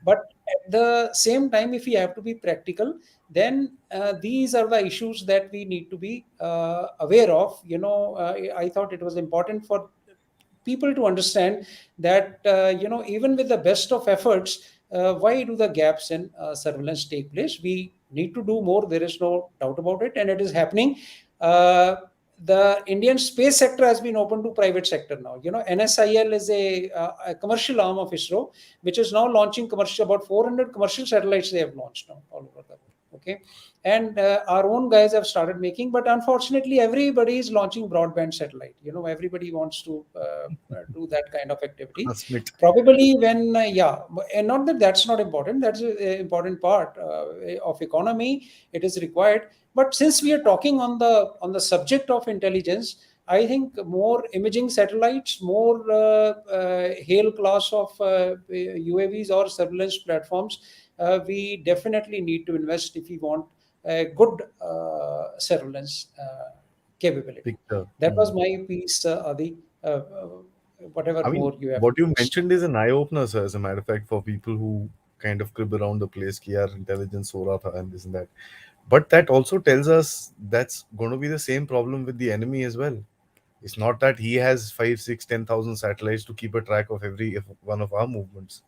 but at the same time, if we have to be practical, then these are the issues that we need to be aware of. I thought it was important for people to understand that even with the best of efforts, why do the gaps in surveillance take place? We need to do more. There is no doubt about it, and it is happening. uh, the Indian space sector has been open to private sector now. NSIL is a commercial arm of ISRO, which is now launching commercial, about 400 commercial satellites they have launched now all over the world. Okay, and our own guys have started making, but unfortunately everybody is launching broadband satellite. Everybody wants to do that kind of activity. Transmit. Probably when yeah, and not that that's not important, that's an important part of economy, it is required. But since we are talking on the subject of intelligence, I think more imaging satellites, more Hale class of UAVs or surveillance platforms. We definitely need to invest if we want good surveillance capability. Picture. That was my piece, Adi. I Whatever mean, more you have what to you ask. mentioned is an eye opener, sir. As a matter of fact, for people who kind of crib around the place, ki yaar, intelligence so raha tha and this and that. But that also tells us that's going to be the same problem with the enemy as well. It's not that he has 5, 6, 10,000 satellites to keep a track of every one of our movements.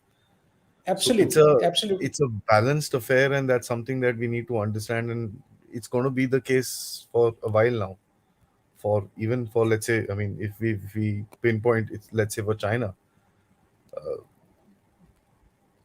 So Absolutely, absolutely. it's a balanced affair, and that's something that we need to understand, and it's going to be the case for a while now. For even for, let's say, I mean, if we pinpoint it's, let's say, for China,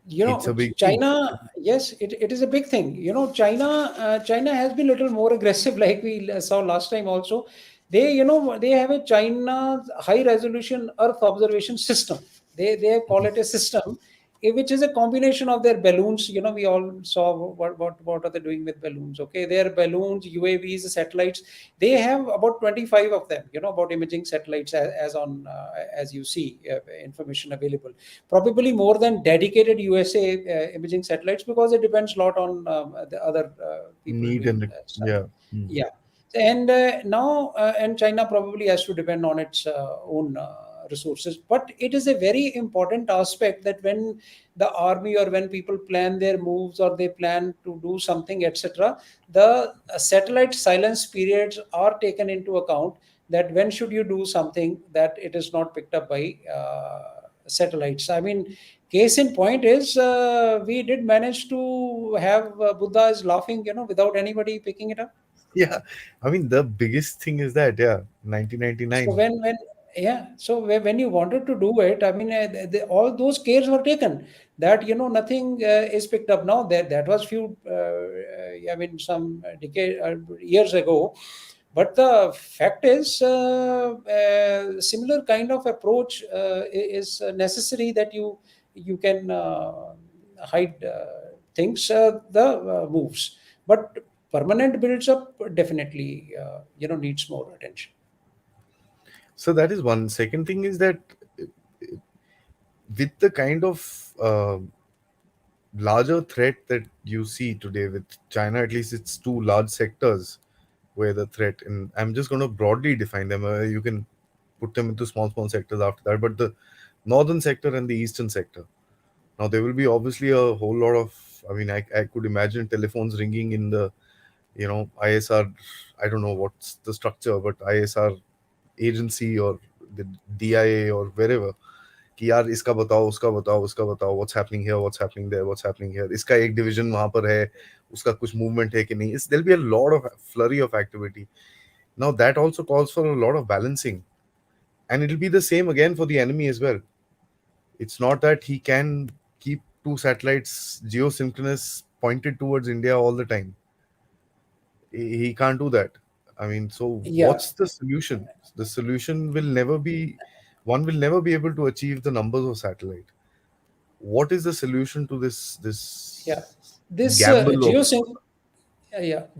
it's a big thing. China, yes, it is a big thing. China has been a little more aggressive, like we saw last time also. They have a China's high resolution Earth observation system. They call it a system, which is a combination of their balloons. We all saw what are they doing with balloons. Okay, their balloons, UAVs, satellites. They have about 25 of them. About imaging satellites, as you see information available. Probably more than dedicated USA imaging satellites, because it depends a lot on the other people Need doing and stuff. yeah. Hmm. Yeah, and now and China probably has to depend on its own resources. But it is a very important aspect that when the army or when people plan their moves or they plan to do something, etc., the satellite silence periods are taken into account. That when should you do something that it is not picked up by satellites. I mean, case in point is we did manage to have Buddha is laughing, without anybody picking it up. Yeah, I mean, the biggest thing is that, yeah, So 1999. when yeah, so when you wanted to do it, I mean, all those cares were taken. That nothing is picked up now. That was few, I mean, some decade years ago. But the fact is, similar kind of approach is necessary, that you can hide things, the moves, but permanent builds up definitely needs more attention. So that is one. Second thing is that with the kind of larger threat that you see today with China, at least it's two large sectors where the threat, and I'm just going to broadly define them. You can put them into small, small sectors after that, but the northern sector and the eastern sector. Now, there will be obviously a whole lot of, I mean, I could imagine telephones ringing in the, ISR, I don't know what's the structure, but ISR agency or the DIA or wherever, कि यार इसका बताओ उसका बताओ उसका बताओ what's happening here, what's happening there, what's happening here, इसका एक division वहां पर है, उसका कुछ movement है कि नहीं. There'll be a lot of flurry of activity. Now that also calls for a lot of balancing, and it'll be the same again for the enemy as well. It's not that he can keep two satellites geosynchronous pointed towards India all the time. He can't do that. I mean, so Yeah, what's the solution? The solution will never be, one will never be able to achieve the numbers of satellite. What is the solution to this yeah. This gamble of?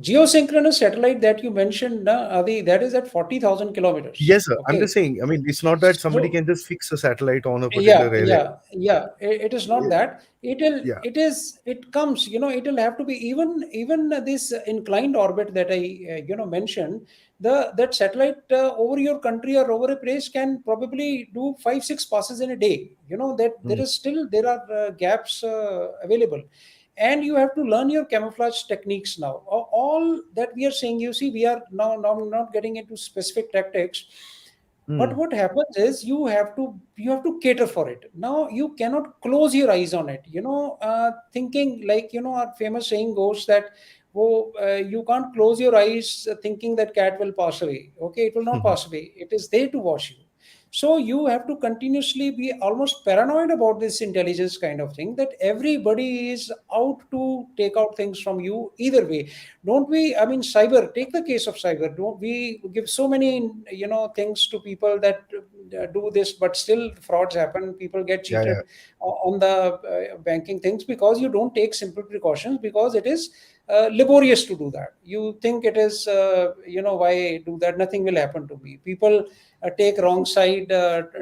geosynchronous satellite that you mentioned, Adi, that is at 40,000 kilometers. Yes, sir. I'm Okay. just saying. I mean, it's not that somebody So can just fix a satellite on a particular yeah, area. yeah. It is not It- that. yeah. It comes, it'll have to be even this inclined orbit that I mentioned. That satellite over your country or over a place can probably do 5 6 passes in a day. That Hmm. there are gaps available, and you have to learn your camouflage techniques now. All that we are saying, you see, we are now not getting into specific tactics. But Hmm. what happens is you have to cater for it. Now you cannot close your eyes on it, thinking, like, our famous saying goes that, oh, you can't close your eyes thinking that cat will pass away. Okay, it will not pass away, it is there to watch you. So you have to continuously be almost paranoid about this intelligence kind of thing, that everybody is out to take out things from you either way. Don't we, I mean, cyber, take the case of cyber. Don't we give so many things to people that do this, but still frauds happen, people get Yeah, yeah. cheated on the banking things, because you don't take simple precautions, because it is laborious to do that. You think it is, why do that? Nothing will happen to me. People take wrong side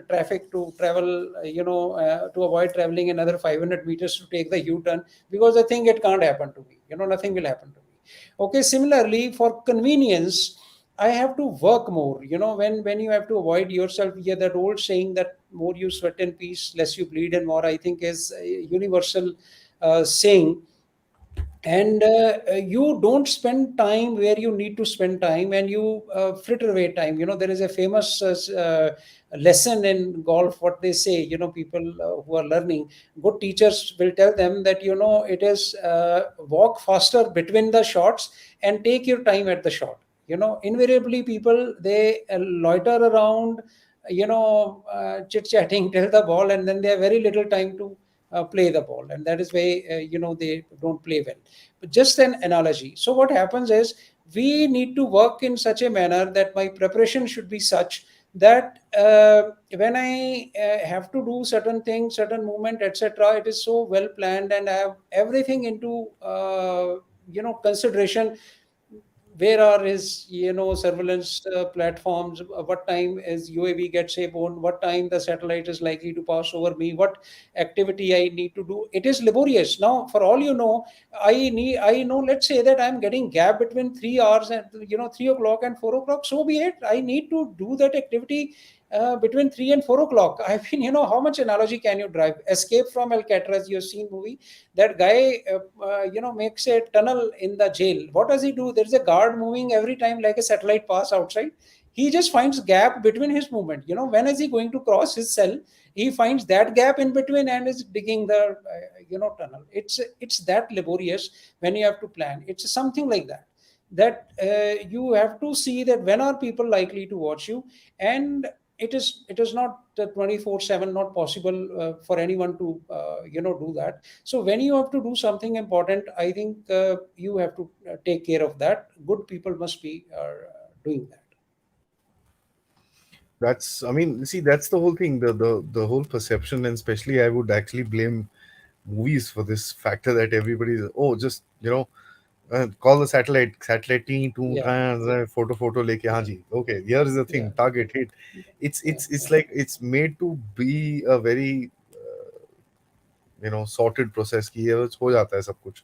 traffic to travel, to avoid traveling another 500 meters to take the U-turn, because they think it can't happen to me. Nothing will happen to me. Okay, similarly, for convenience, I have to work more. When you have to avoid yourself, yeah, that old saying that more you sweat in peace, less you bleed and more, I think is a universal saying. And you don't spend time where you need to spend time, and you fritter away time. There is a famous lesson in golf, what they say, people who are learning, good teachers will tell them that, it is walk faster between the shots and take your time at the shot. Invariably people, they loiter around, chit chatting till the ball, and then they have very little time to play the ball, and that is why they don't play well. But just an analogy. So what happens is, we need to work in such a manner that my preparation should be such that when I have to do certain things, certain movement, etc., it is so well planned, and I have everything into consideration. Where are his surveillance platforms, what time is UAV gets airborne, what time the satellite is likely to pass over me, what activity I need to do. It is laborious. Now, for all you know, I know, let's say that I'm getting gap between 3 hours and 3 o'clock and 4 o'clock. So be it, I need to do that activity between 3 and 4 o'clock. I mean, how much analogy can you drive? Escape from Alcatraz, you've seen movie. That guy makes a tunnel in the jail. What does he do? There's a guard moving every time, like a satellite pass outside. He just finds gap between his movement. When is he going to cross his cell? He finds that gap in between and is digging the tunnel. It's that laborious when you have to plan. It's something like that, that you have to see that when are people likely to watch you. And it is not 24/7, not possible for anyone to do that. So when you have to do something important, I think you have to take care of that. Good people must be doing that. That's, I mean, see, that's the whole thing, the whole perception, and especially I would actually blame movies for this factor that everybody's, oh, just, call the satellite teen to Yeah, photo leke, हाँ yeah, ji, okay, here is the yeah, thing, target hit. it's yeah, it's it's yeah, like it's made to be a very sorted process ki ye ho jata hai sab kuch.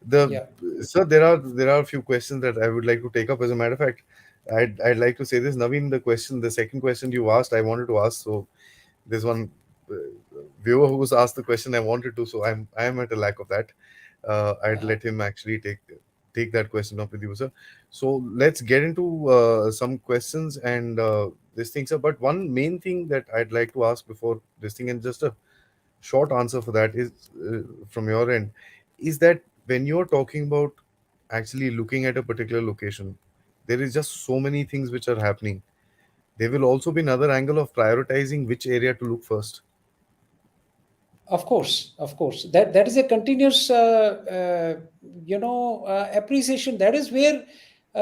The yeah. Sir, there are a few questions that I would like to take up. As a matter of fact, I'd like to say this, Naveen. The second question you asked, I wanted to ask. So there's one uh, viewer who was asked the question I wanted to. So I am at a lack of that. I'd Uh-huh. let him actually take that question up with you, sir. So let's get into some questions and this thing, sir. But one main thing that I'd like to ask before this thing, and just a short answer for that is, from your end, is that when you're talking about actually looking at a particular location, there is just so many things which are happening. There will also be another angle of prioritizing which area to look first. Of course, of course. That is a continuous, appreciation. That is where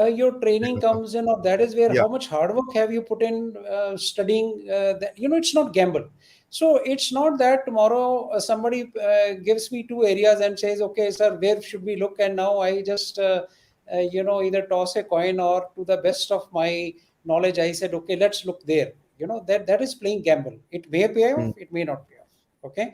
your training comes in, or that is where Yeah, how much hard work have you put in studying. That, it's not gamble. So it's not that tomorrow somebody gives me two areas and says, "Okay, sir, where should we look?" And now I just, either toss a coin, or to the best of my knowledge, I said, "Okay, let's look there." That is playing gamble. It may pay off, mm, it may not pay off. Okay,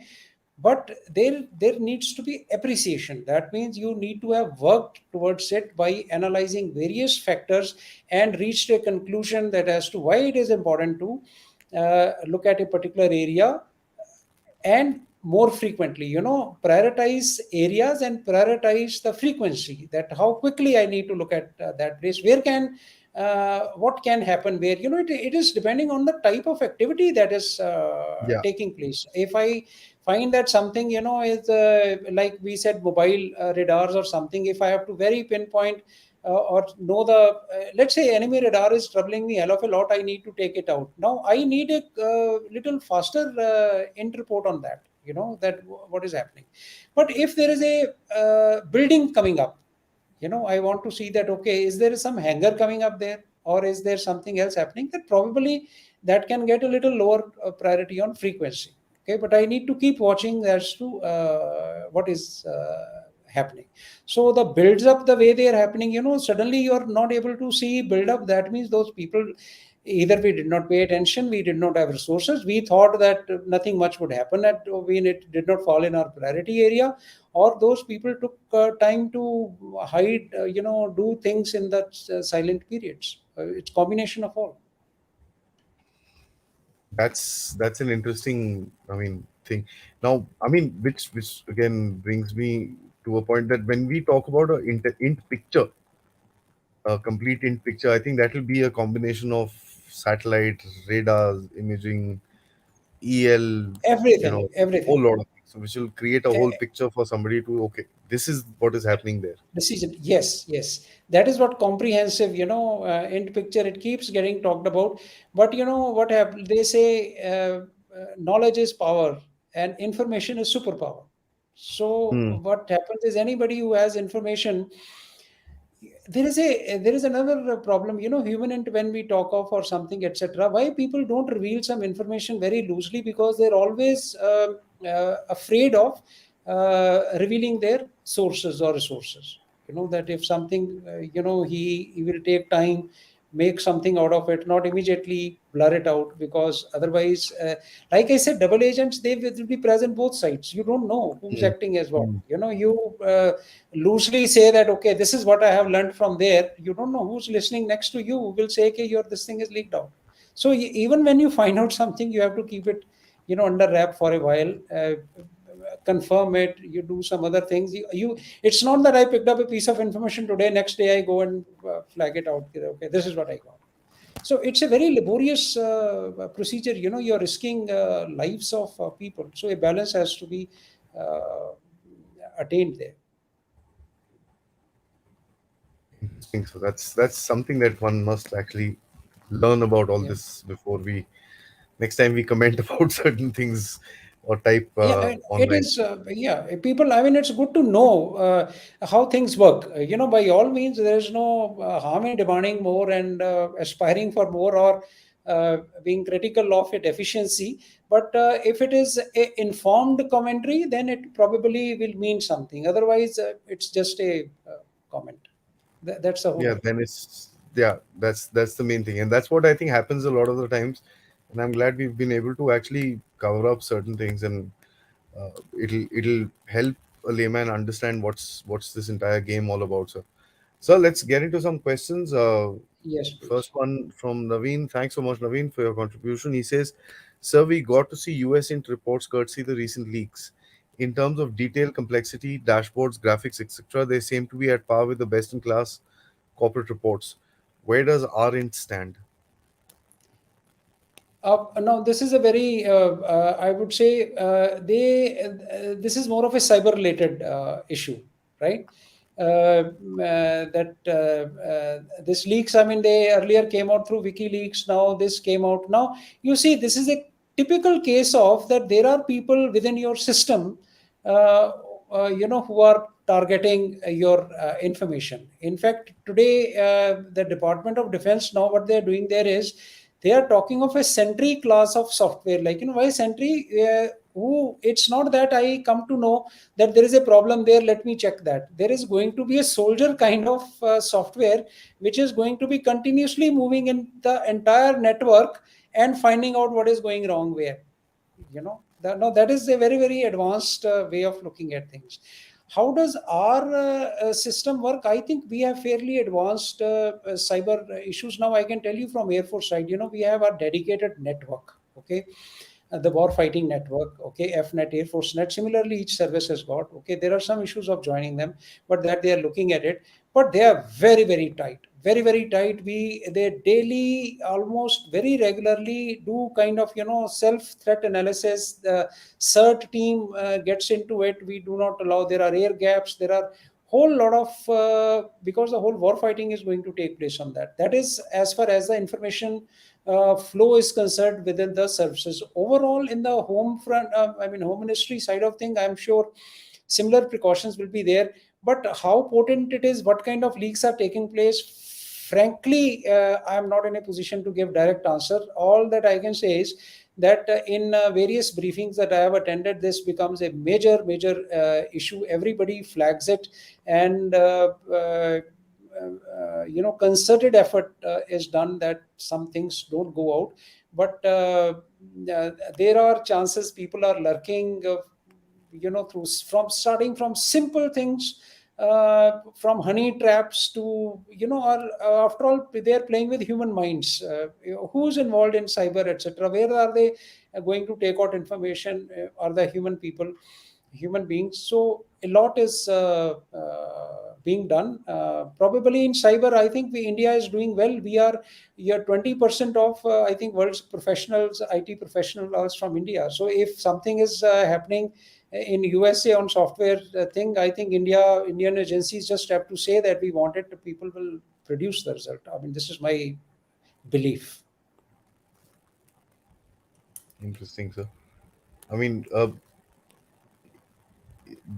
but there needs to be appreciation. That means you need to have worked towards it by analyzing various factors and reached a conclusion that as to why it is important to look at a particular area, and more frequently, prioritize areas and prioritize the frequency, that how quickly I need to look at that place, where can what can happen, where, it is depending on the type of activity that is yeah, taking place. If I find that something, is like we said, mobile radars or something, if I have to very pinpoint or know the, let's say enemy radar is troubling me hell of a lot, I need to take it out. Now I need a little faster int report on that, that what is happening. But if there is a building coming up, I want to see that, okay, is there some hangar coming up there, or is there something else happening, that probably that can get a little lower priority on frequency. Okay, but I need to keep watching as to what is happening. So the builds up the way they are happening, suddenly you are not able to see build up. That means those people, either we did not pay attention, we did not have resources, we thought that nothing much would happen at when it did not fall in our priority area, or those people took time to hide, do things in that silent periods. It's combination of all. That's an interesting, I mean, thing. Now, I mean, which again brings me to a point that when we talk about int picture, a complete int picture, I think that will be a combination of satellite, radars, imaging, EL, Everything, whole everything. lot of things. So which will create a whole picture for somebody to, okay, this is what is happening there. Decision, yes, yes, that is what comprehensive, end picture, it keeps getting talked about. But what happens, they say, knowledge is power and information is superpower. So Hmm. what happens is, anybody who has information, there is another problem, human int, when we talk of or something, etc., why people don't reveal some information very loosely, because they're always afraid of revealing their sources or resources. That if something, he will take time, make something out of it, not immediately blur it out, because otherwise, like I said, double agents, they will be present both sides. You don't know who's Hmm. acting as what. Hmm. You loosely say that, okay, this is what I have learned from there. You don't know who's listening next to you, who will say, okay, your this thing is leaked out. So even when you find out something, you have to keep it, under wrap for a while, confirm it, you do some other things. It's not that I picked up a piece of information today, next day I go and flag it out, okay, this is what I got. So it's a very laborious procedure. You're risking lives of people. So a balance has to be uh, attained there. Interesting. So that's something that one must actually learn about all Yeah. this before we next time we comment about certain things or type Yeah, and it online. is, yeah, people, I mean, it's good to know how things work. By all means, there's no harm in demanding more and aspiring for more, or being critical of it efficiency. But if it is a informed commentary, then it probably will mean something. Otherwise, it's just a comment. That's the whole Yeah, idea. then it's yeah, that's the main thing, and that's what I think happens a lot of the times. And I'm glad we've been able to actually cover up certain things, and it'll help a layman understand what's this entire game all about. So let's get into some questions. Yes, First please. one from Naveen. Thanks so much, Naveen, for your contribution. He says, "Sir, we got to see US int reports courtesy the recent leaks. In terms of detail, complexity, dashboards, graphics, etc., they seem to be at par with the best-in-class corporate reports. Where does our int stand?" Now, this is a very, I would say, this is more of a cyber-related issue, right? That this leaks, I mean, they earlier came out through WikiLeaks. Now this came out. Now you see, this is a typical case of that. There are people within your system, uh, who are targeting your information. In fact, today, the Department of Defense, now what they are doing there is, they are talking of a sentry class of software. Like, why sentry? Who? It's not that I come to know that there is a problem there, let me check that. There is going to be a soldier kind of software, which is going to be continuously moving in the entire network and finding out what is going wrong where. No, that is a very, very advanced way of looking at things. How does our system work? I think we have fairly advanced cyber issues. Now I can tell you from Air Force side, we have our dedicated network. Okay, the war fighting network, okay, FNet, Air Force Net. Similarly, each service has got, okay, there are some issues of joining them, but that they are looking at it. But they are very, very tight, very, very tight. They daily, almost very regularly, do kind of, self threat analysis. The CERT team gets into it. We do not allow, there are air gaps, there are whole lot of because the whole war fighting is going to take place on that. That is as far as the information flow is concerned within the services. Overall, in the home front, I mean, home ministry side of thing, I'm sure similar precautions will be there. But how potent it is, what kind of leaks are taking place, frankly, I'm not in a position to give direct answer. All that I can say is that in various briefings that I have attended, this becomes a major issue. Everybody flags it, and concerted effort is done that some things don't go out. But there are chances people are lurking, through from starting from simple things, from honey traps to, after all, they're playing with human minds. Who's involved in cyber, etc.? Where are they going to take out information? Are the human people, human beings? So a lot is being done. Probably in cyber, I think India is doing well. We are 20% of, I think, world's professionals, IT professionals from India. So if something is happening in USA on software thing, I think Indian agencies just have to say that we want it. People will produce the result. I mean, this is my belief. Interesting, sir. I mean,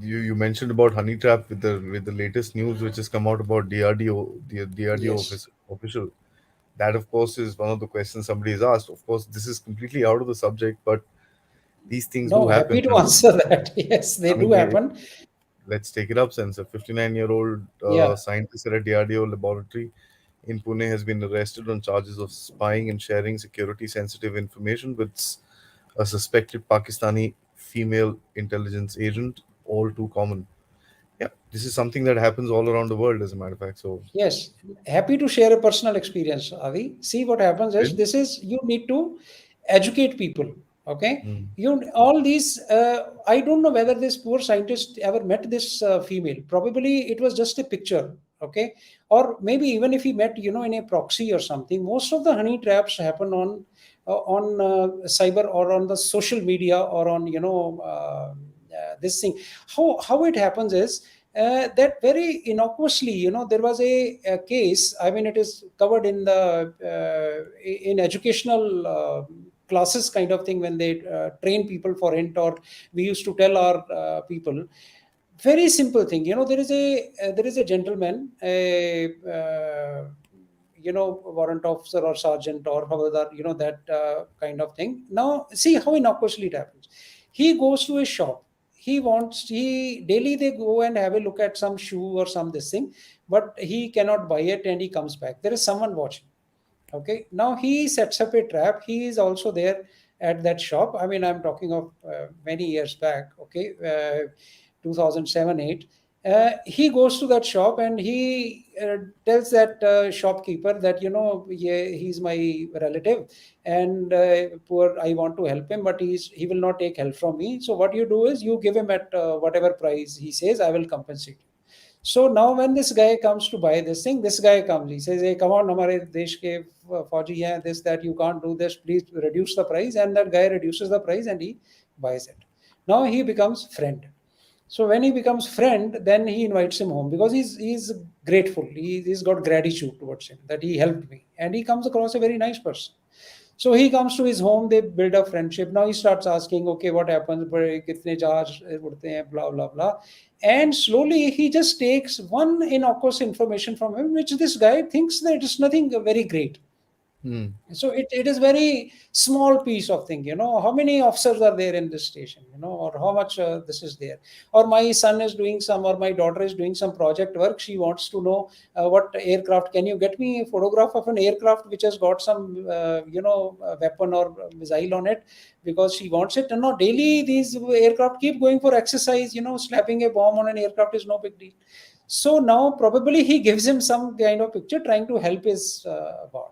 you mentioned about honey trap with the latest news which has come out about DRDO, the DRDO Yes. official. That, of course, is one of the questions somebody has asked. Of course, this is completely out of the subject, but these things do No, happen. happy to And answer that. Yes, they I do mean, happen. let's take it up, since a 59-year-old Yeah. scientist at a DRDO laboratory in Pune has been arrested on charges of spying and sharing security sensitive information with a suspected Pakistani female intelligence agent, all too common. Yeah, this is something that happens all around the world, as a matter of fact. So, Yes, happy to share a personal experience, Avi. See, what happens is, really? this is, you need to educate people. Okay, Mm, all these. I don't know whether this poor scientist ever met this female. Probably it was just a picture. Okay, or maybe even if he met, in a proxy or something. Most of the honey traps happen on cyber, or on the social media, or on, this thing. How it happens is, that very innocuously, there was a case. I mean, it is covered in the in educational classes kind of thing, when they train people for it, or we used to tell our people. Very simple thing. There is a gentleman, a warrant officer or sergeant or however, that kind of thing. Now see how innocuously it happens. He goes to a shop. He daily they go and have a look at some shoe or some this thing, but he cannot buy it, and he comes back. There is someone watching. Okay, now he sets up a trap. He is also there at that shop. I mean, I'm talking of many years back. Okay, 2007 8. He goes to that shop, and he tells that shopkeeper that, yeah, he's my relative, and poor, I want to help him, but he will not take help from me. So what you do is, you give him at whatever price he says, I will compensate you. So now when this guy comes to buy this thing, this guy comes, he says, hey, come on, हमारे देश के फौजी हैं, this, that, you can't do this, please reduce the price. And that guy reduces the price, and he buys it. Now he becomes friend. So when he becomes friend, then he invites him home, because he's grateful. He's got gratitude towards him that he helped me, and he comes across a very nice person. So he comes to his home, they build a friendship. Now he starts asking, okay, what happens? Kitne charge udte hain, blah, blah, blah. And slowly he just takes one innocuous information from him, which this guy thinks that it's nothing very great. mm, So it is very small piece of thing. How many officers are there in this station, or how much this is there. Or my son is doing some, or my daughter is doing some project work. She wants to know what aircraft. Can you get me a photograph of an aircraft which has got some weapon or missile on it, because she wants it. And now daily these aircraft keep going for exercise. Slapping a bomb on an aircraft is no big deal. So now probably he gives him some kind of picture, trying to help his boss.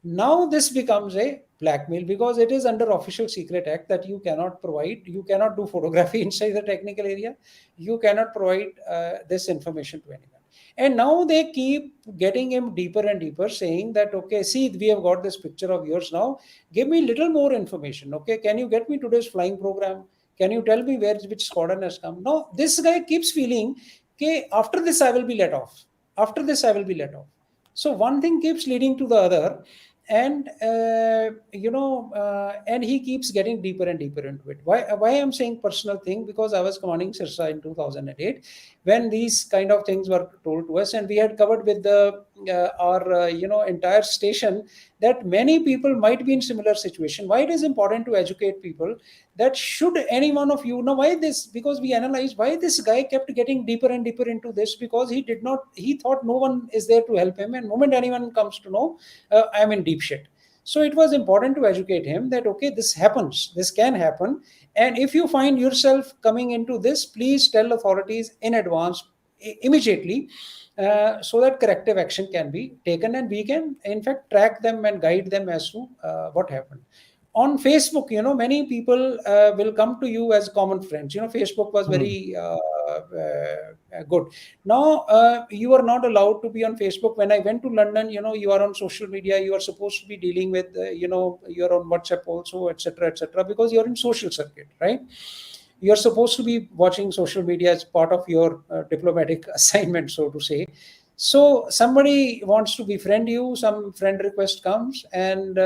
Now this becomes a blackmail, because it is under Official Secret Act that you cannot do photography inside the technical area. You cannot provide this information to anyone. And now they keep getting him deeper and deeper, saying that, okay, see, we have got this picture of yours now. Give me little more information. Okay, can you get me today's flying program? Can you tell me which squadron has come? No, this guy keeps feeling, okay, after this I will be let off. After this I will be let off. So one thing keeps leading to the other, and and he keeps getting deeper and deeper into it. Why I'm saying personal thing? Because I was commanding Sirsa in 2008 when these kind of things were told to us, and we had covered with the our entire station, that many people might be in similar situation. Why it is important to educate people, that should any one of you know why this, because we analyze why this guy kept getting deeper and deeper into this, because he thought no one is there to help him, and moment anyone comes to know, I'm in deep shit. So it was important to educate him that okay, this happens, this can happen, and if you find yourself coming into this, please tell authorities in advance, immediately, so that corrective action can be taken, and we can in fact track them and guide them as to what happened. On Facebook, many people will come to you as common friends. Facebook was Hmm. very good. Now you are not allowed to be on Facebook. When I went to London, you are on social media, you are supposed to be dealing with you're on WhatsApp also, etc., etc., because you're in social circuit, right? You're supposed to be watching social media as part of your diplomatic assignment, so to say. So somebody wants to befriend you, some friend request comes, and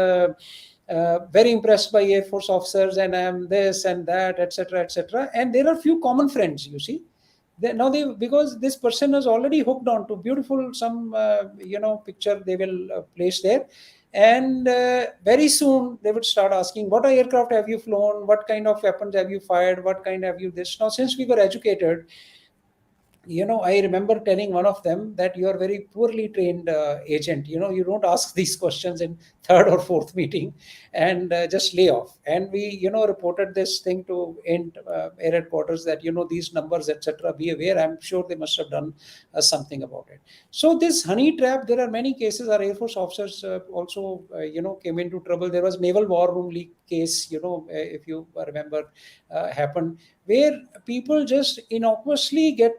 very impressed by Air Force officers, and I'm this and that, etc., etc. And there are few common friends, you see. Now they, because this person is already hooked on to beautiful some picture they will place there, and very soon they would start asking, what aircraft have you flown, what kind of weapons have you fired, what kind have you this. Now since we were educated, I remember telling one of them that you are very poorly trained agent. You don't ask these questions in third or fourth meeting, and just lay off. And we, reported this thing to air headquarters that, these numbers, etc. Be aware. I'm sure they must have done something about it. So this honey trap, there are many cases. Our Air Force officers also, came into trouble. There was naval war room leak case, if you remember, happened, where people just innocuously get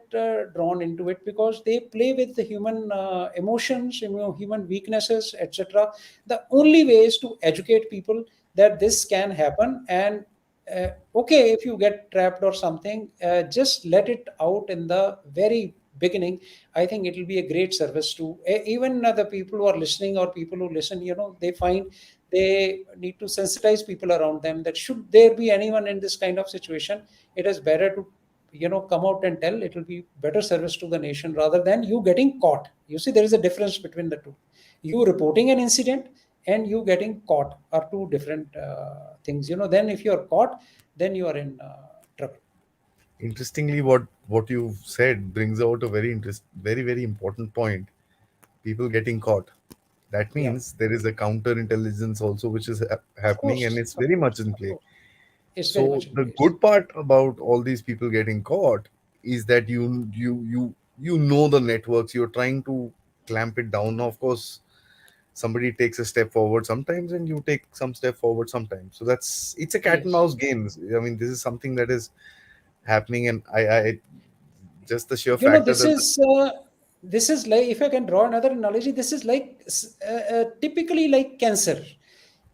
drawn into it because they play with the human emotions, human weaknesses, etc. The only way is to educate people that this can happen, and okay, if you get trapped or something, just let it out in the very beginning. I think it will be a great service to even the people who are listening, or people who listen. They find they need to sensitize people around them that should there be anyone in this kind of situation, it is better to come out and tell. It will be better service to the nation rather than you getting caught. You see, there is a difference between the two. You reporting an incident and you getting caught are two different things. Then if you are caught, then you are in trouble. Interestingly, what you said brings out a very very important point. People getting caught. That Yeah, means there is a counterintelligence also which is of happening, and course, it's very much in of play. course, it's very So much in the place. good part about all these people getting caught is that you know the networks. You're trying to clamp it down. Of course, somebody takes a step forward sometimes, and you take some step forward sometimes. So it's a cat and Yes. mouse game. I mean, this is something that is happening, and I just the sheer factor This that is like, if I can draw another analogy, this is like typically like cancer.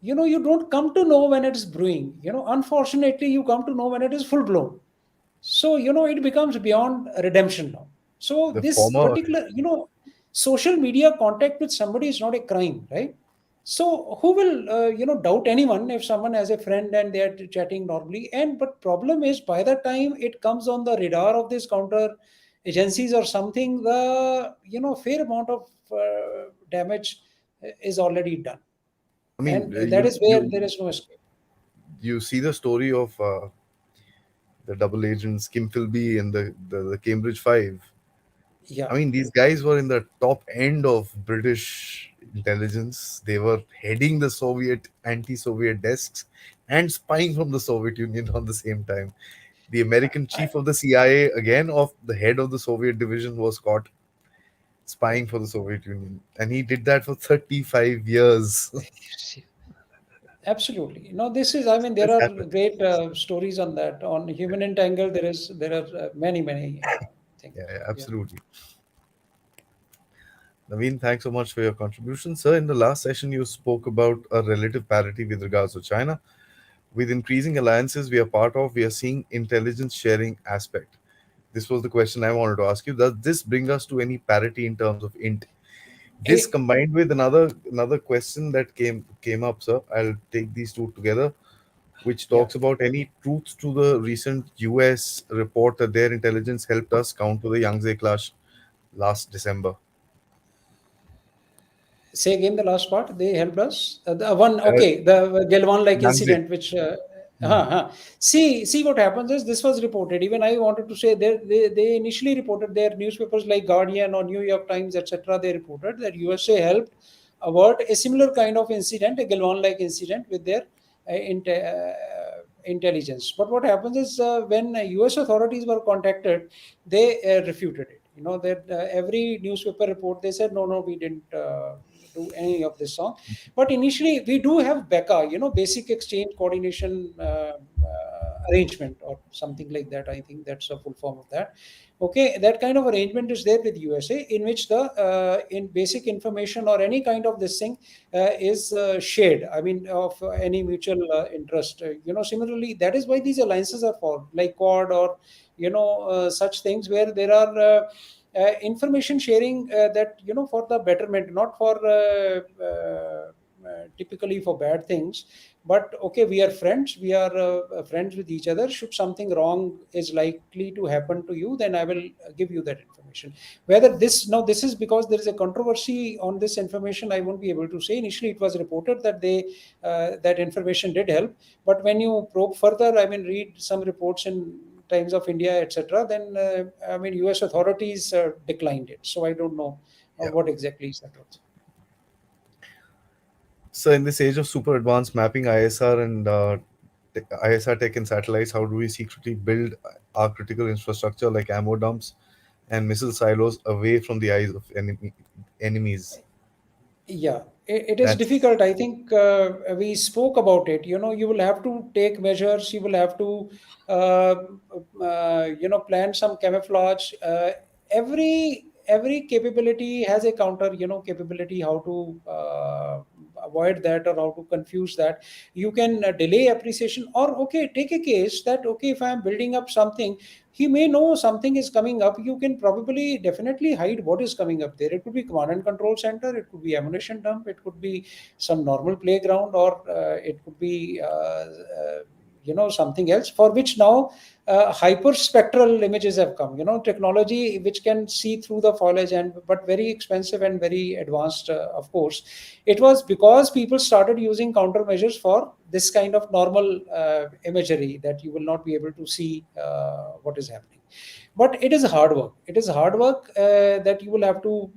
You don't come to know when it is brewing. Unfortunately, you come to know when it is full blown. So it becomes beyond redemption now. So the this former. particular, social media contact with somebody is not a crime, right? So who will doubt anyone if someone has a friend and they are chatting normally? And but problem is, by the time it comes on the radar of these counter agencies or something, the fair amount of damage is already done, I mean, and that is where there is no escape. you see the story of the double agents Kim Philby and the Cambridge Five. I Yeah, mean, these guys were in the top end of British intelligence. They were heading the Soviet anti-Soviet desks and spying from the Soviet Union on the same time. The American I, chief of the CIA, again, of the head of the Soviet division, was caught spying for the Soviet Union, and he did that for 35 years. absolutely. This is, I mean, there This are happened. great stories on that. On human entangle, there are many, many things. Yeah, yeah, Yeah. absolutely. Naveen, thanks so much for your contribution. Sir, in the last session, you spoke about a relative parity with regards to China. With increasing alliances we are part of, we are seeing intelligence sharing aspect. This was the question I wanted to ask you. Does this bring us to any parity in terms of int? This Eh, combined with another question that came up, sir. I'll take these two together, which yeah. talks about any truth to the recent US report that their intelligence helped us counter the Yangtze clash last December. Say again the last part. They helped us. The one, Uh, okay, the Galwan like Nanjing. incident, which. Hmm. See what happens is this was reported. Even I wanted to say they initially reported their newspapers like Guardian or New York Times, etc. They reported that USA helped avert a similar kind of incident, a Galwan like incident with their intelligence. But what happens is when US authorities were contacted, they refuted it. You know that every newspaper report they said no, we didn't do any of this song. But initially we do have BECA, basic exchange coordination arrangement or something like that. I think that's a full form of that. Okay, that kind of arrangement is there with USA, in which the in basic information or any kind of this thing is shared. I mean, of any mutual interest. Similarly, that is why these alliances are formed, like Quad or such things where there are. Information sharing that for the betterment, not for typically for bad things, but okay, we are friends, we are friends with each other. Should something wrong is likely to happen to you, then I will give you that information. Whether this now this is because there is a controversy on this information, I won't be able to say. Initially it was reported that that information did help, but when you probe further, I mean, read some reports in Times of India, etc., then I mean, US authorities declined it. So I don't know Yeah. what exactly is the truth. So in this age of super advanced mapping, ISR and ISR tech and satellites, how do we secretly build our critical infrastructure like ammo dumps and missile silos away from the eyes of enemies? Yeah, it is That's difficult. I think we spoke about it. You will have to take measures. You will have to, uh, plan some camouflage. Every capability has a counter. Capability how to avoid that or how to confuse that. You can delay appreciation, or okay, take a case that okay, if I am building up something, he may know something is coming up. You can probably definitely hide what is coming up there. It could be command and control center, it could be ammunition dump, it could be some normal playground, or it could be something else for which now hyperspectral images have come. Technology which can see through the foliage, and but very expensive and very advanced, of course. It was because people started using countermeasures for this kind of normal imagery, that you will not be able to see what is happening. But it is hard work. It is hard work that you will have to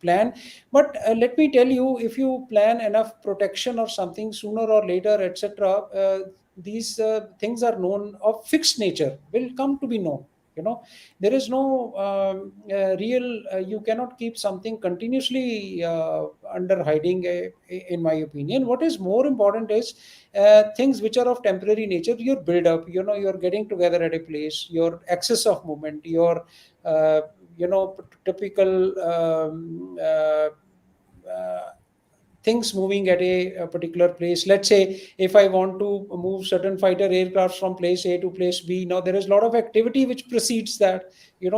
plan. But let me tell you, if you plan enough protection or something, sooner or later, etc., these things are known of fixed nature, will come to be known. There is no real you cannot keep something continuously under hiding, in my opinion. What is more important is things which are of temporary nature. Your build up, you're getting together at a place, your access of movement, your typical uh, things moving at a particular place. Let's say if I want to move certain fighter aircrafts from place A to place B, now there is a lot of activity which precedes that.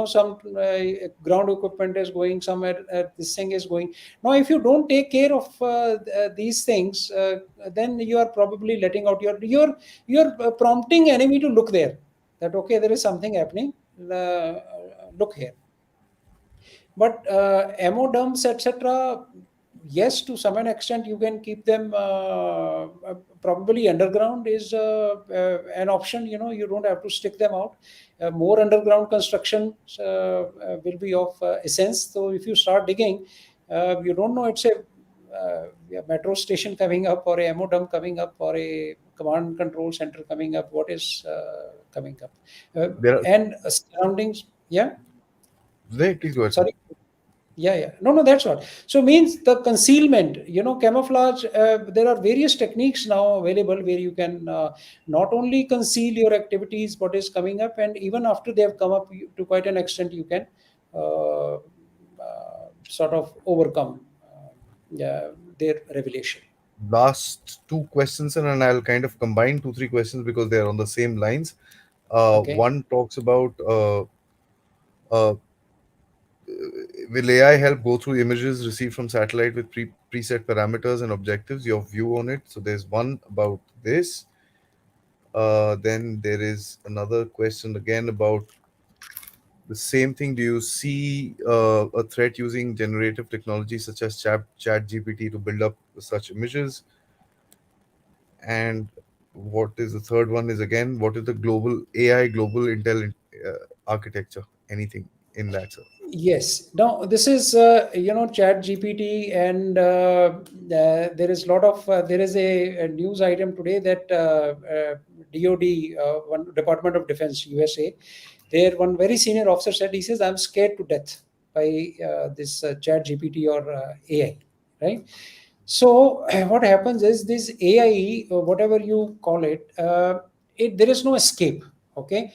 Some ground equipment is going somewhere, this thing is going. Now if you don't take care of these things, then you are probably letting out you're prompting enemy to look there, that okay, there is something happening, look here. But ammo dumps, etc., yes, to some extent you can keep them probably underground is an option. You don't have to stick them out. More underground construction will be of essence. So if you start digging, you don't know it's a yeah, metro station coming up, or a ammo dump coming up, or a command control center coming up. What is coming up? Uh, there are. and surroundings. Yeah, Please go ahead, sir. sorry. Yeah. No, that's what. So means the concealment, camouflage. There are various techniques now available where you can not only conceal your activities, what is coming up, and even after they have come up, to quite an extent, you can sort of overcome yeah, their revelation. Last two questions, and then I'll kind of combine two, three questions because they're on the same lines. Okay. One talks about uh, will AI help go through images received from satellite with preset parameters and objectives? Your view on it. So there's one about this. Then there is another question again about The same thing, do you see a threat using generative technology such as chat GPT to build up such images? And what is the third one is, again, what is the global AI, global intelligent architecture? Anything in that, sir? Yes. Now, this is Chat GPT, and there is there is a news item today that DoD, one Department of Defense, USA, there one very senior officer said, he says, I'm scared to death by this Chat GPT or AI, right? So what happens is this AI, whatever you call it, there is no escape. Okay,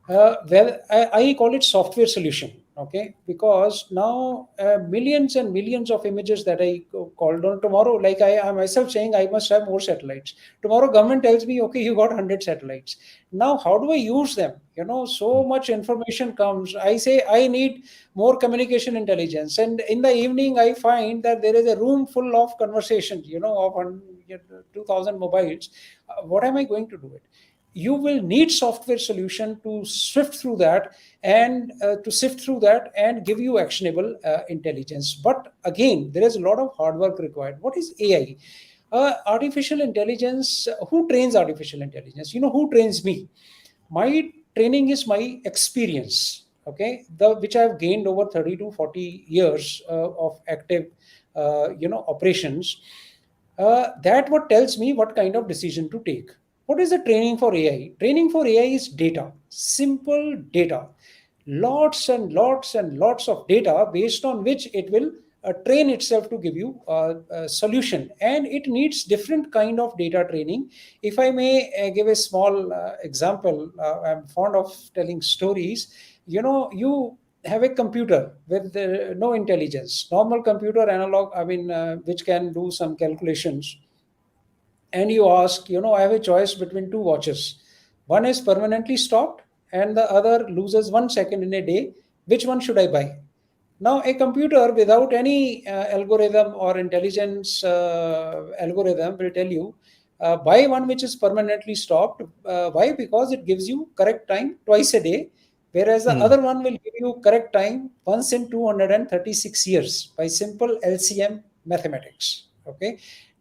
I call it software solution. Okay, because now millions and millions of images that I called on tomorrow, like I myself saying I must have more satellites. Tomorrow, government tells me, okay, you got 100 satellites. Now, how do I use them? So much information comes. I say I need more communication intelligence, and in the evening, I find that there is a room full of conversations. Of 2,000 mobiles. What am I going to do it? You will need software solution to sift through that and give you actionable intelligence. But again, there is a lot of hard work required. What is AI? Artificial intelligence. Who trains artificial intelligence? Who trains me? My training is my experience. Okay, the which I have gained over 30 to 40 years of active operations. That what tells me what kind of decision to take. What is the training for AI? Training for AI is data, simple data, lots and lots and lots of data based on which it will train itself to give you a solution, and it needs different kind of data training. If I may give a small example, I'm fond of telling stories. You have a computer with no intelligence, normal computer, analog, which can do some calculations, and you ask, I have a choice between two watches. One is permanently stopped, and the other loses 1 second in a day. Which one should I buy? Now, a computer without any algorithm or intelligence algorithm will tell you, buy one which is permanently stopped. Why? Because it gives you correct time twice a day, whereas the Hmm. other one will give you correct time once in 236 years by simple LCM mathematics. Okay.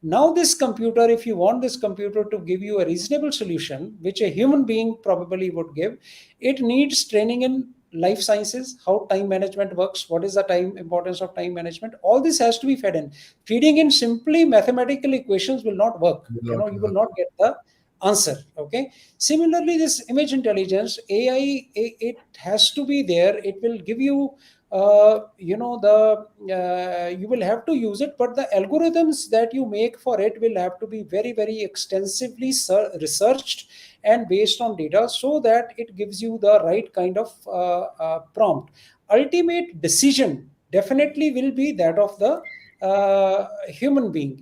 Now, this computer, if you want this computer to give you a reasonable solution, which a human being probably would give, it needs training in life sciences, how time management works, what is the time importance of time management. All this has to be fed in. Feeding in simply mathematical equations will not work. Will not You will work. not get the answer. Okay. Similarly, this image intelligence, AI, it has to be there. It will give you you will have to use it, but the algorithms that you make for it will have to be very, very extensively researched and based on data, so that it gives you the right kind of prompt. Ultimate decision definitely will be that of the human being.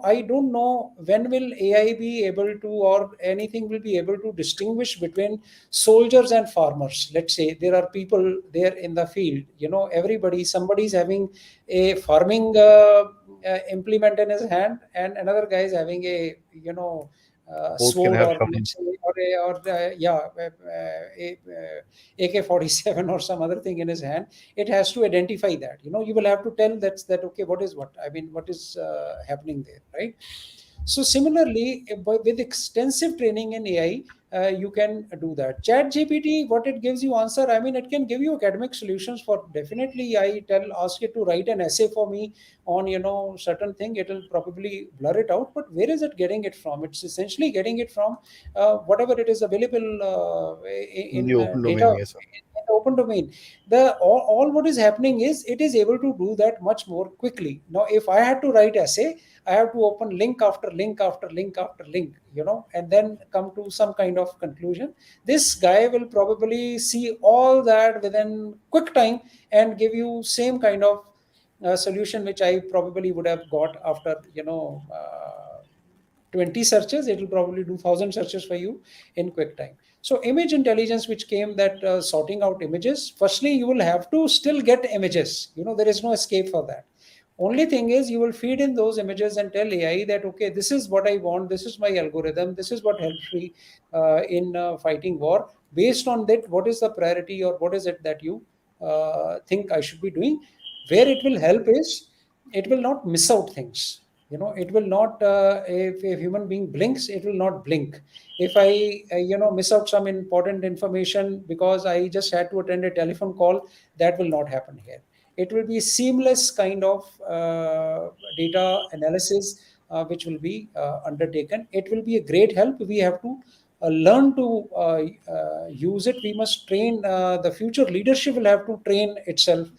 I don't know when will AI be able to, or anything will be able to distinguish between soldiers and farmers. Let's say there are people there in the field. Somebody's having a farming implement in his hand, and another guy is having a Both can sword, have or some. let's say, AK-47 or some other thing in his hand. It has to identify that. You will have to tell that okay, what is what? What is happening there, right? So similarly, with extensive training in AI, you can do that. Chat GPT, what it gives you answer, it can give you academic solutions for, definitely. Ask it to write an essay for me on certain thing. It will probably blur it out, but where is it getting it from? It's essentially getting it from whatever it is available In the in open data domain, yes, sir. in the open domain. All what is happening is it is able to do that much more quickly. Now, if I had to write essay, I have to open link after link after link after link, and then come to some kind of conclusion. This guy will probably see all that within quick time and give you same kind of solution which I probably would have got after 20 searches. It will probably do 1,000 searches for you in quick time. So image intelligence, which came, that sorting out images. Firstly, you will have to still get images. There is no escape for that. Only thing is, you will feed in those images and tell AI that, okay, this is what I want, this is my algorithm, this is what helps me in fighting war. Based on that, what is the priority, or what is it that you think I should be doing? Where it will help is, it will not miss out things. It will not, if a human being blinks, it will not blink. If I, miss out some important information because I just had to attend a telephone call, that will not happen here. It will be seamless kind of data analysis which will be undertaken. It will be a great help. We have to learn to use it. We must train, the future leadership will have to train itself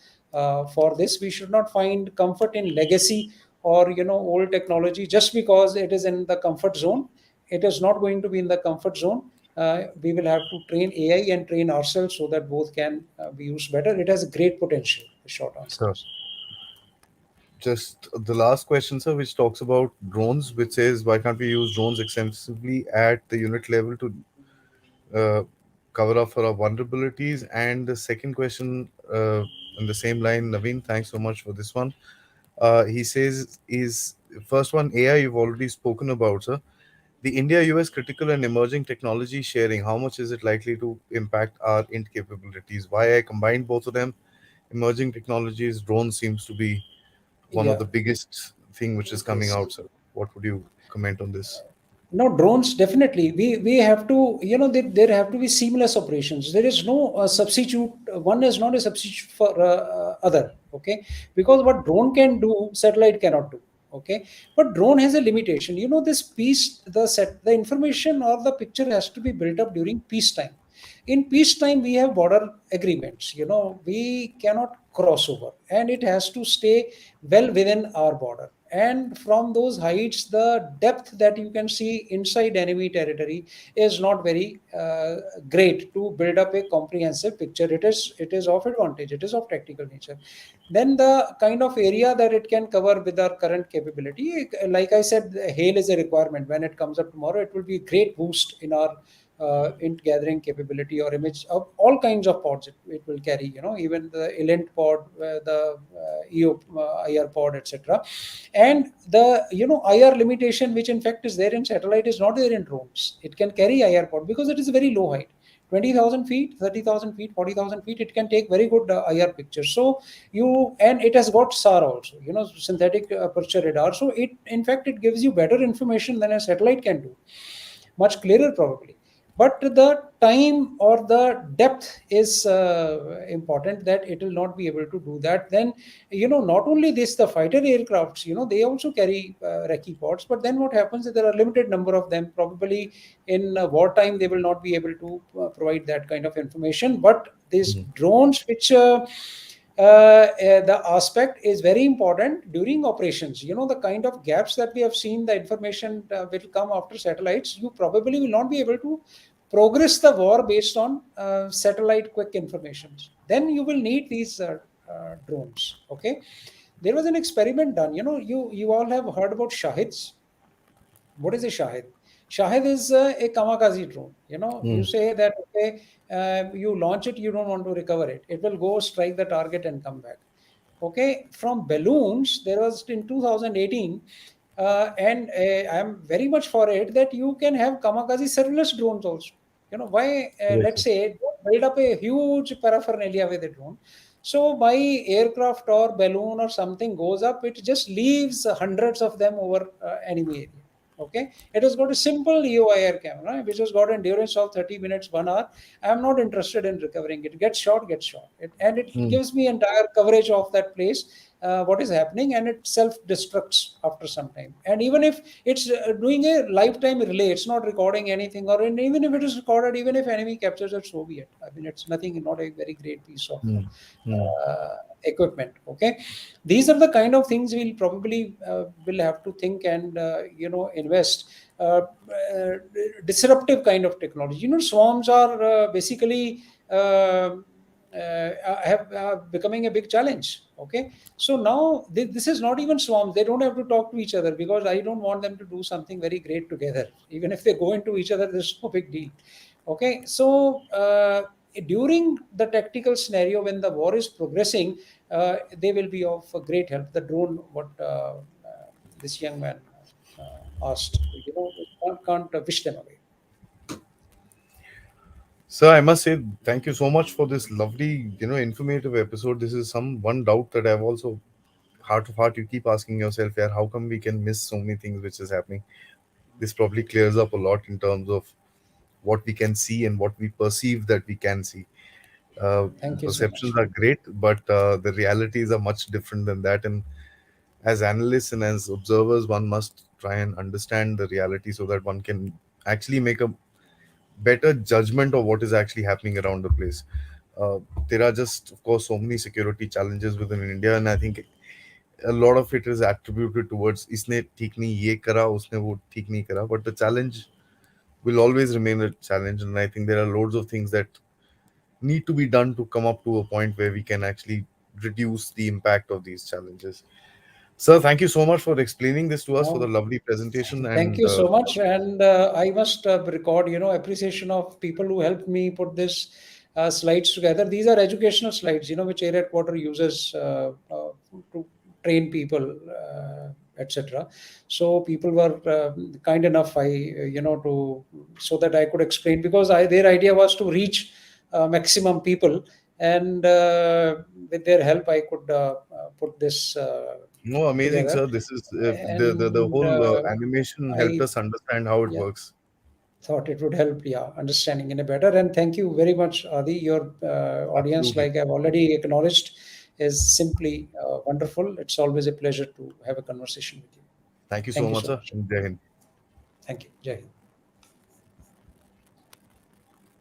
for this. We should not find comfort in legacy or old technology just because it is in the comfort zone. It is not going to be in the comfort zone. We will have to train AI and train ourselves so that both can be used better. It has a great potential. The short answer So, is. just the last question, sir, which talks about drones, which says why can't we use drones extensively at the unit level to uh, cover up for our vulnerabilities? And the second question, in the same line, Naveen, thanks so much for this one. He says, is first one AI you've already spoken about, sir. The India US critical and emerging technology sharing, how much is it likely to impact our int capabilities? Why I combined both of them? Emerging technologies, drone seems to be one of Yeah. the biggest thing which is coming Yes. out, sir. What would you comment on this? No, drones definitely. We have to, there have to be seamless operations. There is no substitute. One is not a substitute for other. Okay, because what drone can do, satellite cannot do. Okay, but drone has a limitation. This piece, the information or the picture has to be built up during peacetime. In peacetime, we have border agreements. We cannot cross over, and it has to stay well within our border. And from those heights, the depth that you can see inside enemy territory is not very great to build up a comprehensive picture. It is of advantage, it is of tactical nature. Then the kind of area that it can cover with our current capability, like I said, hail is a requirement. When it comes up tomorrow, it will be a great boost in our int gathering capability or image of all kinds of pods it will carry, even the ELINT pod, the EO, IR pod, etc. And the IR limitation, which in fact is there in satellite, is not there in drones. It can carry IR pod because it is a very low height. 20,000 feet, 30,000 feet, 40,000 feet, it can take very good IR pictures. So and it has got SAR also, synthetic aperture radar. So in fact, it gives you better information than a satellite can do, much clearer probably. But the time or the depth is important, that it will not be able to do that. Then, not only this, the fighter aircrafts, they also carry recce pods. But then what happens is there are limited number of them. Probably in wartime, they will not be able to provide that kind of information. But these Mhm. drones, which the aspect is very important during operations. The kind of gaps that we have seen, the information will come after satellites. You probably will not be able to progress the war based on satellite quick informations. Then you will need these drones. Okay, there was an experiment done. You all have heard about Shahids. What is a Shahid? Shahid is a kamikaze drone. You Mm. say that, okay, you launch it, you don't want to recover it. It will go strike the target and come back. Okay, from balloons, there was in 2018, and I'm very much for it that you can have kamikaze serverless drones also. Why? Yes, Let's sir. say don't build up a huge paraphernalia with a drone. So my aircraft or balloon or something goes up, it just leaves hundreds of them over enemy area. Okay, it has got a simple EOIR camera which has got endurance of 30 minutes, 1 hour. I'm not interested in recovering it. Gets shot, gets shot. And it Mm. gives me entire coverage of that place, what is happening, and it self destructs after some time. And even if it's doing a lifetime relay, it's not recording anything, or even if it is recorded, even if enemy captures it, so be it. I mean, it's nothing, not a very great piece of Mm. Mm. equipment. Okay, these are the kind of things we'll probably will have to think and invest. uh, uh, Disruptive kind of technology. Swarms are basically have becoming a big challenge. Okay, so now this is not even swarms. They don't have to talk to each other, because I don't want them to do something very great together. Even if they go into each other, there's no big deal. Okay, so during the tactical scenario when the war is progressing, they will be of great help. The drone, what this young man asked, can't wish them away. Sir, I must say thank you so much for this lovely, informative episode. This is some one doubt that I've also heart of heart you keep asking yourself, yeah, how come we can miss so many things which is happening? This probably clears up a lot in terms of what we can see and what we perceive that we can see. Thank you so Perceptions much. are great, but the realities are much different than that. And as analysts and as observers, one must try and understand the reality so that one can actually make a better judgment of what is actually happening around the place. Uh, there are just, of course, so many security challenges within India, and I think a lot of it is attributed towards इसने ठीक नहीं ये करा उसने वो ठीक नहीं करा, but the challenge will always remain a challenge, and I think there are loads of things that need to be done to come up to a point where we can actually reduce the impact of these challenges. Sir, thank you so much for explaining this to us, for the No, lovely presentation, thank and you so much, and I must record, appreciation of people who helped me put this slides together. These are educational slides, which Air Headquarter uses to train people, etc. So people were kind enough, to so that I could explain, because their idea was to reach maximum people, and with their help, I could put this no, amazing, together, sir. This is the and whole animation helped I us understand how it yeah, works. thought it would help, yeah, understanding in a better. And thank you very much, Adi. Your audience, Absolutely. like I've already acknowledged, is simply wonderful. It's always a pleasure to have a conversation with you. Thank you Thank so you much, so sir. much. And Jai Hind. Thank you. Jai Hind.